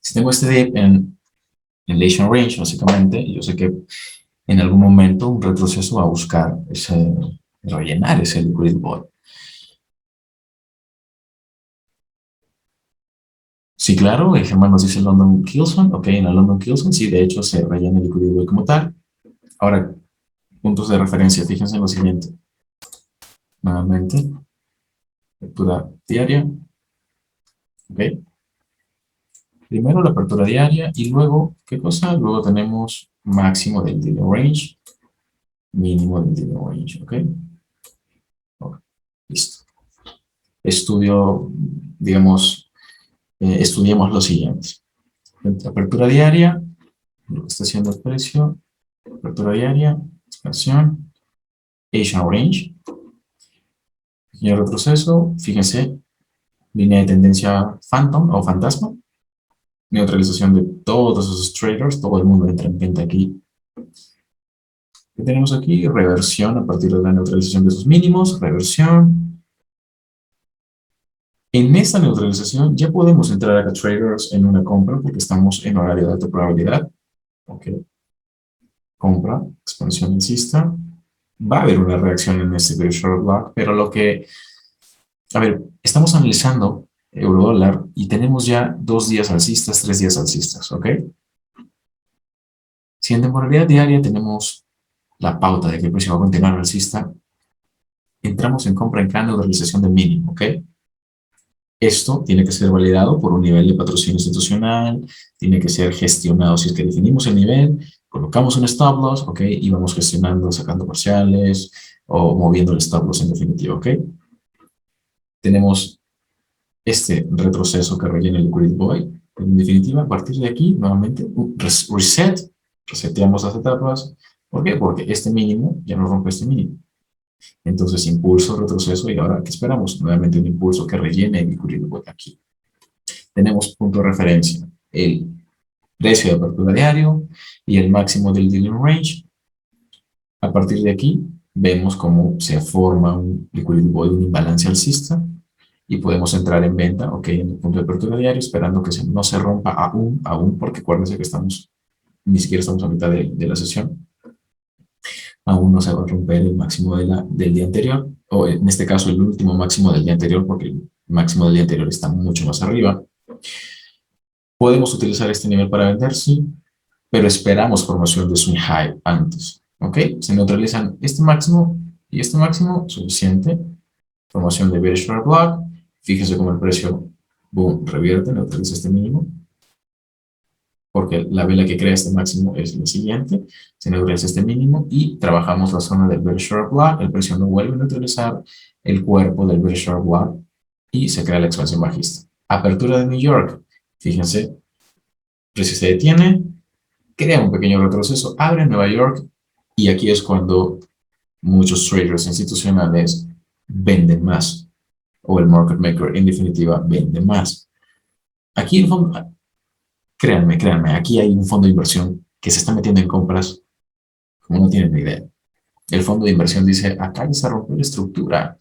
si tengo este dip en Lesion Range, básicamente, yo sé que en algún momento un retroceso va a buscar rellenar ese liquid void. Sí, claro, Germán nos dice London Kilson, ok, en la London Kilson, sí, de hecho se rellena el liquid void como tal. Ahora, puntos de referencia, fíjense en lo siguiente. Nuevamente, lectura diaria, ok. Primero la apertura diaria y luego, ¿qué cosa? Luego tenemos máximo del dealing range, mínimo del dealing range, ok. Ok, listo. Estudio, digamos, estudiemos lo siguiente. Apertura diaria, lo que está haciendo el precio, apertura diaria, expansión, Asian Range, pequeño retroceso, fíjense, línea de tendencia Phantom o fantasma, neutralización de todos esos traders, todo el mundo entra en venta aquí. ¿Qué tenemos aquí? Reversión a partir de la neutralización de esos mínimos, reversión. En esta neutralización ya podemos entrar a traders en una compra porque estamos en horario de alta probabilidad. Ok, compra, expansión alcista. Va a haber una reacción en este very short block, pero a ver, estamos analizando euro dólar y tenemos ya 2 días alcistas, 3 días alcistas, ¿ok? Si en temporalidad diaria tenemos la pauta de que el precio va a continuar alcista, entramos en compra en cada realización del mínimo, ¿ok? Esto tiene que ser validado por un nivel de patrocinio institucional, tiene que ser gestionado. Si es que definimos el nivel, colocamos un stop loss, ¿ok? Y vamos gestionando, sacando parciales o moviendo el stop loss en definitiva, ¿ok? Tenemos este retroceso que rellena el liquidity void. En definitiva, a partir de aquí, nuevamente, un reset reseteamos las etapas. ¿Por qué? Porque este mínimo ya no rompe este mínimo. Entonces, impulso, retroceso, y ahora, ¿qué esperamos? Nuevamente un impulso que rellene el equilibrio aquí. Tenemos punto de referencia, el precio de apertura diario y el máximo del dealing range. A partir de aquí, vemos cómo se forma un equilibrio, un imbalance alcista, y podemos entrar en venta, ok, en el punto de apertura diario, esperando que no se rompa aún, porque acuérdense que ni siquiera estamos a mitad de la sesión, aún no se va a romper el máximo del día anterior, o en este caso el último máximo del día anterior, porque el máximo del día anterior está mucho más arriba. Podemos utilizar este nivel para vender, sí, pero esperamos formación de swing high antes, ¿ok? Se neutralizan este máximo y este máximo, suficiente. Formación de bearish order block. Fíjese cómo el precio, boom, revierte, neutraliza este mínimo, porque la vela que crea este máximo es la siguiente, se neutraliza este mínimo y trabajamos la zona del bearish order block, el precio no vuelve a neutralizar el cuerpo del bearish order block y se crea la expansión bajista. Apertura de New York, fíjense, precio se detiene, crea un pequeño retroceso, abre en Nueva York y aquí es cuando muchos traders institucionales venden más, o el market maker en definitiva vende más. Aquí el fondo, créanme, aquí hay un fondo de inversión que se está metiendo en compras como no tienen ni idea. El fondo de inversión dice, acá ya se rompió la estructura,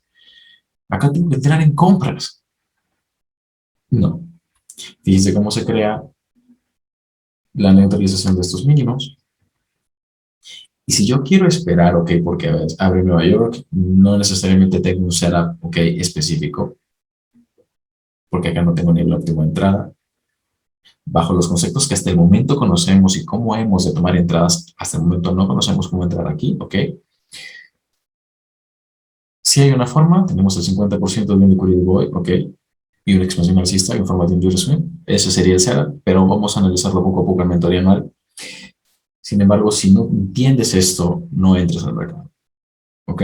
acá tengo que entrar en compras. No. Fíjense cómo se crea la neutralización de estos mínimos. Y si yo quiero esperar, ok, porque abre Nueva York, no necesariamente tengo un setup, ok, específico, porque acá no tengo nivel óptimo de entrada. Bajo los conceptos que hasta el momento conocemos y cómo hemos de tomar entradas, hasta el momento no conocemos cómo entrar aquí, ok. Si hay una forma, tenemos el 50% de un liquidity void, ok, y una expansión alcista en forma de induced swing. Ese sería el setup, pero vamos a analizarlo poco a poco en mentoría anual. Sin embargo, si no entiendes esto, no entres al mercado. ¿Ok?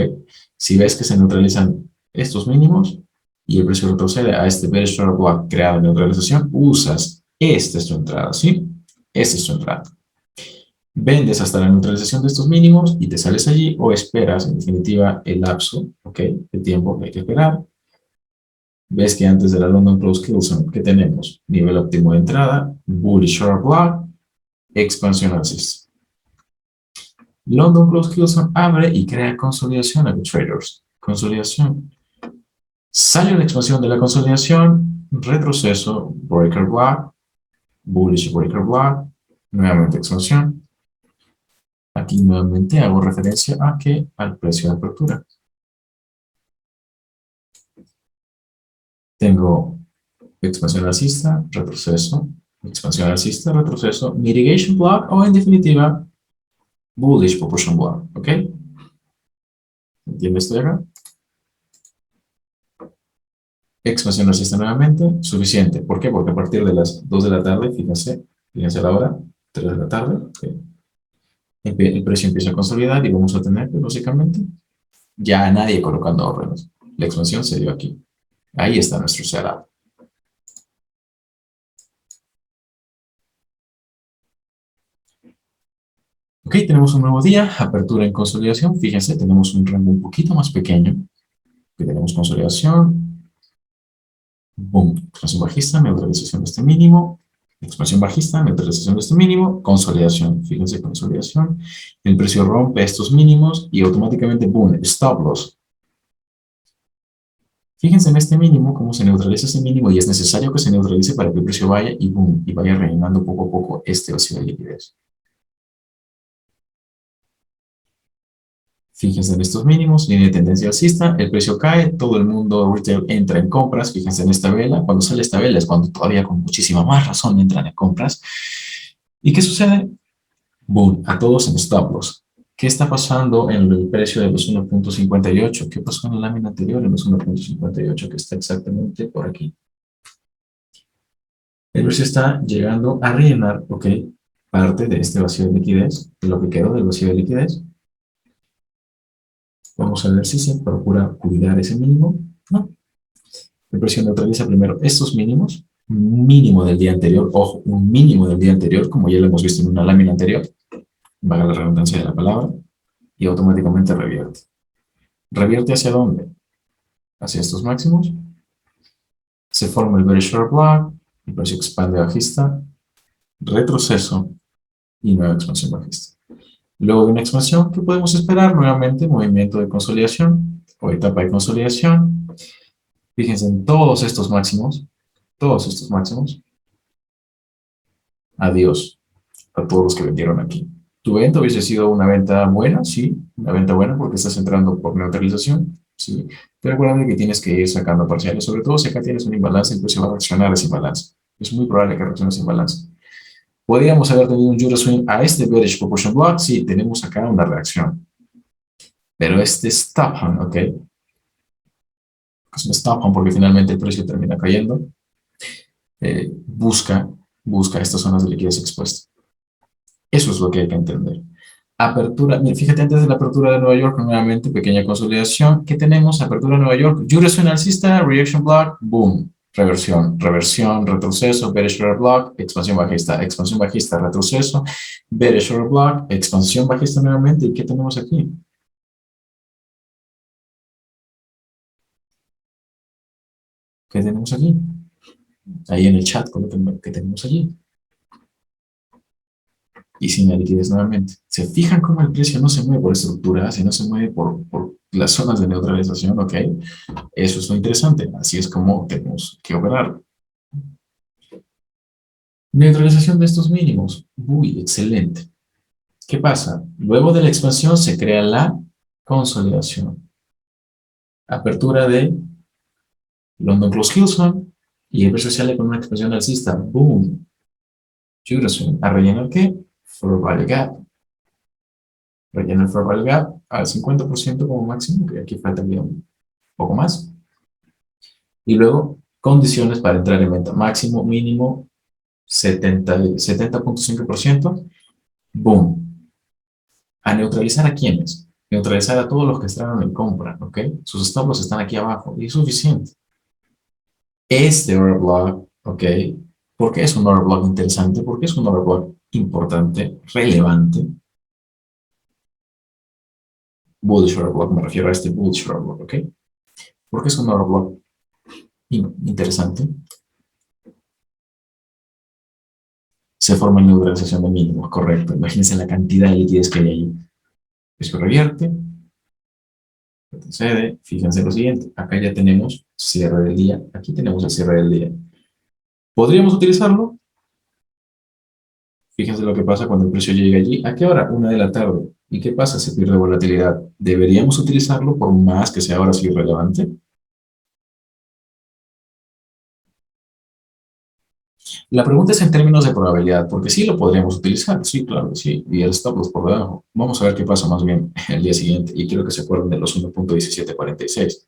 Si ves que se neutralizan estos mínimos y el precio retrocede a este bearish order block creado en neutralización, usas esta es tu entrada, ¿sí? Esta es tu entrada. Vendes hasta la neutralización de estos mínimos y te sales allí o esperas, en definitiva, el lapso, ¿ok? El tiempo que hay que esperar. Ves que antes de la London Close Kilson, ¿qué tenemos? Nivel óptimo de entrada, bullish order block, expansión alcista. London Close Kilson abre y crea consolidación a los traders. Consolidación. Sale la expansión de la consolidación, retroceso, breaker block, bullish breaker block, nuevamente expansión. Aquí nuevamente hago referencia a que al precio de apertura. Tengo expansión alcista, retroceso, expansión alcista, retroceso, mitigation block o en definitiva bullish proportion block. ¿Ok? ¿Entiendes esto de acá? Expansión alcista nuevamente, suficiente. ¿Por qué? Porque a partir de las 2 de la tarde, fíjense la hora, 3 de la tarde, ¿okay? El precio empieza a consolidar y vamos a tener, pues, básicamente, ya nadie colocando órdenes. La expansión se dio aquí. Ahí está nuestro setup. Ok, tenemos un nuevo día, apertura en consolidación. Fíjense, tenemos un rango un poquito más pequeño. Que tenemos consolidación. Boom, expansión bajista, neutralización de este mínimo. Expansión bajista, neutralización de este mínimo. Consolidación, fíjense, consolidación. El precio rompe estos mínimos y automáticamente, boom, stop loss. Fíjense en este mínimo, cómo se neutraliza ese mínimo y es necesario que se neutralice para que el precio vaya y boom, y vaya rellenando poco a poco este vacío de liquidez. Fíjense en estos mínimos, línea de tendencia alcista, el precio cae, todo el mundo retail entra en compras. Fíjense en esta vela, cuando sale esta vela es cuando todavía con muchísima más razón entran en compras. ¿Y qué sucede? Boom, a todos en stop loss. ¿Qué está pasando en el precio de los 1.58? ¿Qué pasó en la lámina anterior en los 1.58 que está exactamente por aquí? El precio está llegando a rellenar, ok, parte de este vacío de liquidez, de lo que quedó del vacío de liquidez. Vamos a ver si se procura cuidar ese mínimo. No. El precio neutraliza primero estos mínimos, mínimo del día anterior, ojo, un mínimo del día anterior, como ya lo hemos visto en una lámina anterior. valga la redundancia de la palabra, y automáticamente revierte. ¿Revierte hacia dónde? Hacia estos máximos. Se forma el bearish order block, el precio expande bajista, retroceso y nueva expansión bajista. Luego de una expansión, ¿qué podemos esperar? Nuevamente, movimiento de consolidación o etapa de consolidación. Fíjense en todos estos máximos. Adiós a todos los que vendieron aquí. ¿Tu venta hubiese sido una venta buena? Sí, una venta buena porque estás entrando por neutralización. Sí, pero acuérdate que tienes que ir sacando parciales, sobre todo si acá tienes un imbalance, el precio va a reaccionar a ese imbalance. Es muy probable que reaccione a ese imbalance. ¿Podríamos haber tenido un Euro Swing a este bearish proportion block? Sí, tenemos acá una reacción. Pero este stop hunt, ¿ok? Es un stop hunt porque finalmente el precio termina cayendo. Busca estas zonas de liquidez expuesta. Eso es lo que hay que entender. Apertura, fíjate antes de la apertura de Nueva York, nuevamente pequeña consolidación. ¿Qué tenemos? Apertura de Nueva York, Euro Swing alcista, reaction block, boom. Reversión, reversión, retroceso, bearish order block, expansión bajista, retroceso, bearish order block, expansión bajista nuevamente. ¿Y qué tenemos aquí? ¿Qué tenemos aquí? Ahí en el chat, ¿qué tenemos allí? Y sin la liquidez nuevamente. ¿Se fijan cómo el precio no se mueve por estructura, si no se mueve por las zonas de neutralización? ¿Ok? Eso es lo interesante. Así es como tenemos que operar. Neutralización de estos mínimos. Uy, excelente. ¿Qué pasa? Luego de la expansión se crea la consolidación. Apertura de London Close Hilson y el precio sale con una expansión alcista. Boom. Jurassic. ¿A rellenar qué? Fair Value Gap. Rellena el Fair Value Gap al 50% como máximo, que aquí falta un poco más. Y luego, condiciones para entrar en venta. Máximo, mínimo, 70.5%. Boom. ¿A neutralizar a quiénes? Neutralizar a todos los que estaban en compra, ¿ok? Sus stop loss están aquí abajo y es suficiente. Este order block, ¿ok? ¿Por qué es un order block interesante? Porque es un order block importante, relevante. Bullish order block, me refiero a este bullish order block, ¿ok? Porque es un order block interesante. Se forma en neutralización de mínimos, correcto. Imagínense la cantidad de liquidez que hay ahí. Esto revierte, retrocede. Fíjense lo siguiente. Acá ya tenemos cierre del día. Aquí tenemos el cierre del día. ¿Podríamos utilizarlo? Fíjense lo que pasa cuando el precio llega allí. ¿A qué hora? 1 de la tarde. ¿Y qué pasa? Se pierde volatilidad. ¿Deberíamos utilizarlo por más que sea ahora sí irrelevante? La pregunta es en términos de probabilidad, porque sí lo podríamos utilizar, sí, claro, sí, y el stop loss por debajo. Vamos a ver qué pasa más bien el día siguiente, y quiero que se acuerden de los 1.1746.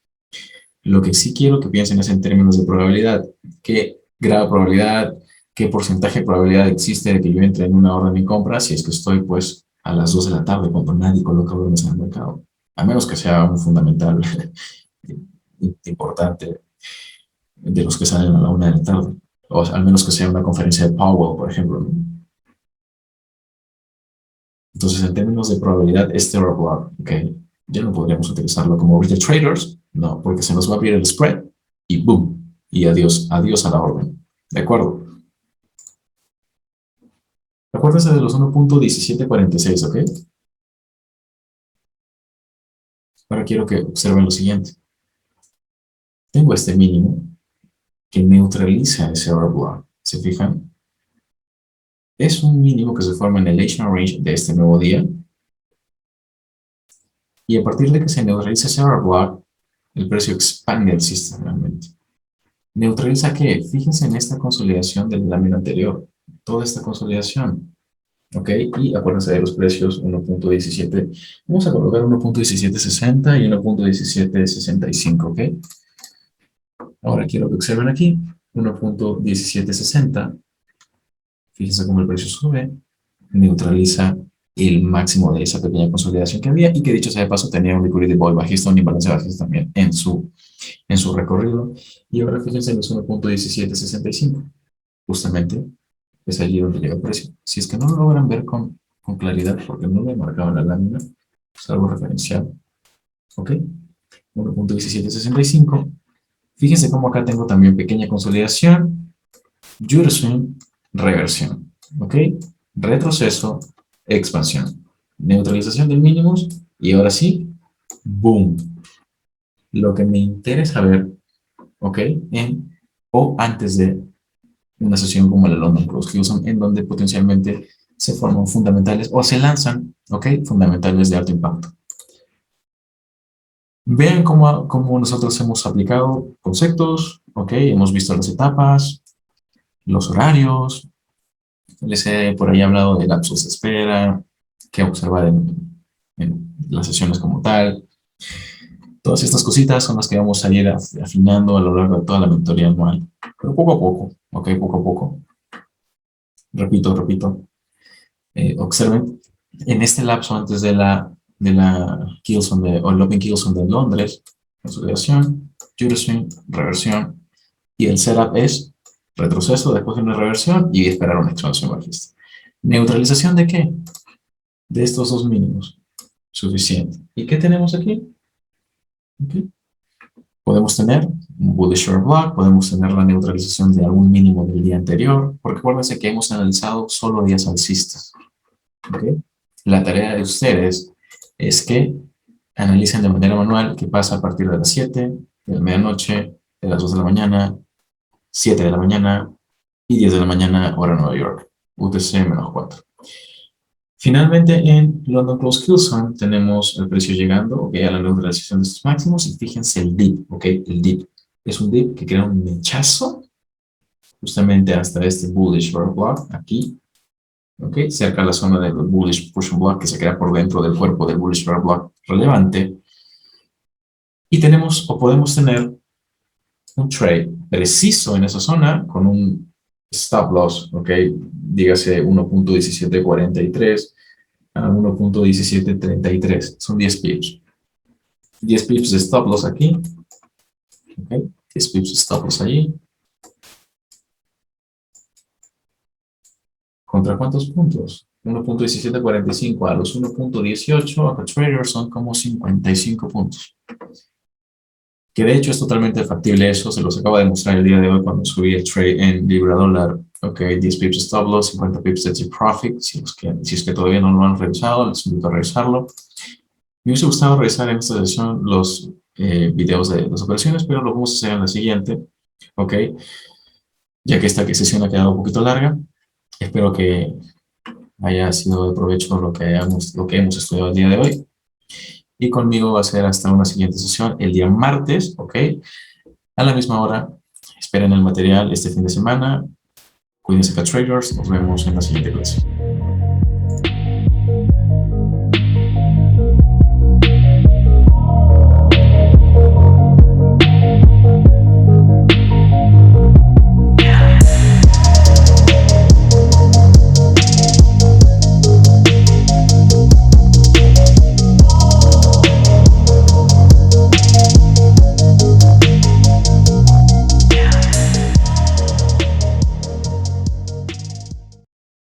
Lo que sí quiero que piensen es en términos de probabilidad. ¿Qué grado de probabilidad, qué porcentaje de probabilidad existe de que yo entre en una orden de compra si es que estoy, pues, a las 2 de la tarde, cuando nadie coloca órdenes en el mercado? A menos que sea un fundamental importante de los que salen a la 1 de la tarde. O al menos que sea una conferencia de Powell, por ejemplo, ¿no? Entonces, en términos de probabilidad, este order block, ¿ok? Ya no podríamos utilizarlo como retail traders, no, porque se nos va a abrir el spread y boom, y adiós, adiós a la orden. ¿De acuerdo? Acuérdense de los 1.1746, ¿ok? Ahora quiero que observen lo siguiente. Tengo este mínimo que neutraliza ese order block. ¿Se fijan? Es un mínimo que se forma en el Asian Range de este nuevo día. Y a partir de que se neutraliza ese order block, el precio expande alcisamente. ¿Neutraliza qué? Fíjense en esta consolidación del lámina anterior. Toda esta consolidación. ¿Ok? Y acuérdense de los precios 1.17. Vamos a colocar 1.1760 y 1.1765. ¿Ok? Ahora quiero que observen aquí. 1.1760. Fíjense cómo el precio sube. Neutraliza el máximo de esa pequeña consolidación que había y que dicho sea de paso tenía un liquidity void bajista, un imbalance bajista también en su recorrido. Y ahora fíjense en los 1.1765. Justamente es allí donde llega el precio. Si es que no lo logran ver con con claridad porque no me marcaba la lámina, es algo referencial, ¿ok? 1.1765. Fíjense cómo acá tengo también pequeña consolidación, Swing, reversión, ¿ok? Retroceso, expansión, neutralización del mínimos y ahora sí, boom. Lo que me interesa ver, ¿ok? O antes de una sesión como la London Close Hilson, en donde potencialmente se forman fundamentales o se lanzan, ¿ok? Fundamentales de alto impacto. Vean cómo nosotros hemos aplicado conceptos, ¿ok? Hemos visto las etapas, los horarios, les he por ahí hablado de lapsos de espera, qué observar en las sesiones como tal. Todas estas cositas son las que vamos a ir afinando a lo largo de toda la mentoría anual. Pero poco a poco, ¿ok? Poco a poco. Repito. Observen, en este lapso antes de la Kilson o el Open Kilson de Londres, consolidación, Swing, reversión, y el setup es retroceso después de una reversión y esperar una expansión bajista. ¿Neutralización de qué? De estos dos mínimos. Suficiente. ¿Y qué tenemos aquí? Okay. Podemos tener un bullish short block, podemos tener la neutralización de algún mínimo del día anterior, porque acuérdense que hemos analizado solo días alcistas. ¿Okay? La tarea de ustedes es que analicen de manera manual qué pasa a partir de las 7, de la medianoche, de las 2 de la mañana, 7 de la mañana y 10 de la mañana, hora Nueva York, UTC-4. Finalmente, en London Close Hilson tenemos el precio llegando, okay, a la neutralización de estos máximos y fíjense el dip, ok, el dip. Es un dip que crea un mechazo justamente hasta este bullish short block aquí, ok, cerca de la zona del bullish push block que se crea por dentro del cuerpo del bullish short block relevante. Y tenemos o podemos tener un trade preciso en esa zona con un stop loss, ok, dígase 1.1743 a 1.1733, son 10 pips. 10 pips de stop loss aquí, ok, 10 pips de stop loss allí. ¿Contra cuántos puntos? 1.1745 a los 1.18 acá traders son como 55 puntos. Que de hecho es totalmente factible eso, se los acabo de mostrar el día de hoy cuando subí el trade en libra dólar. Ok, 10 pips de stop loss, 50 pips de take profit. Si es que todavía no lo han revisado, les invito a revisarlo. Me hubiese gustado revisar en esta sesión los videos de las operaciones, pero lo vamos a hacer en la siguiente. Ok, ya que esta sesión ha quedado un poquito larga. Espero que haya sido de provecho lo que hemos estudiado el día de hoy. Y conmigo va a ser hasta una siguiente sesión el día martes, ¿ok? A la misma hora. Esperen el material este fin de semana. Cuídense acá, traders. Nos vemos en la siguiente clase.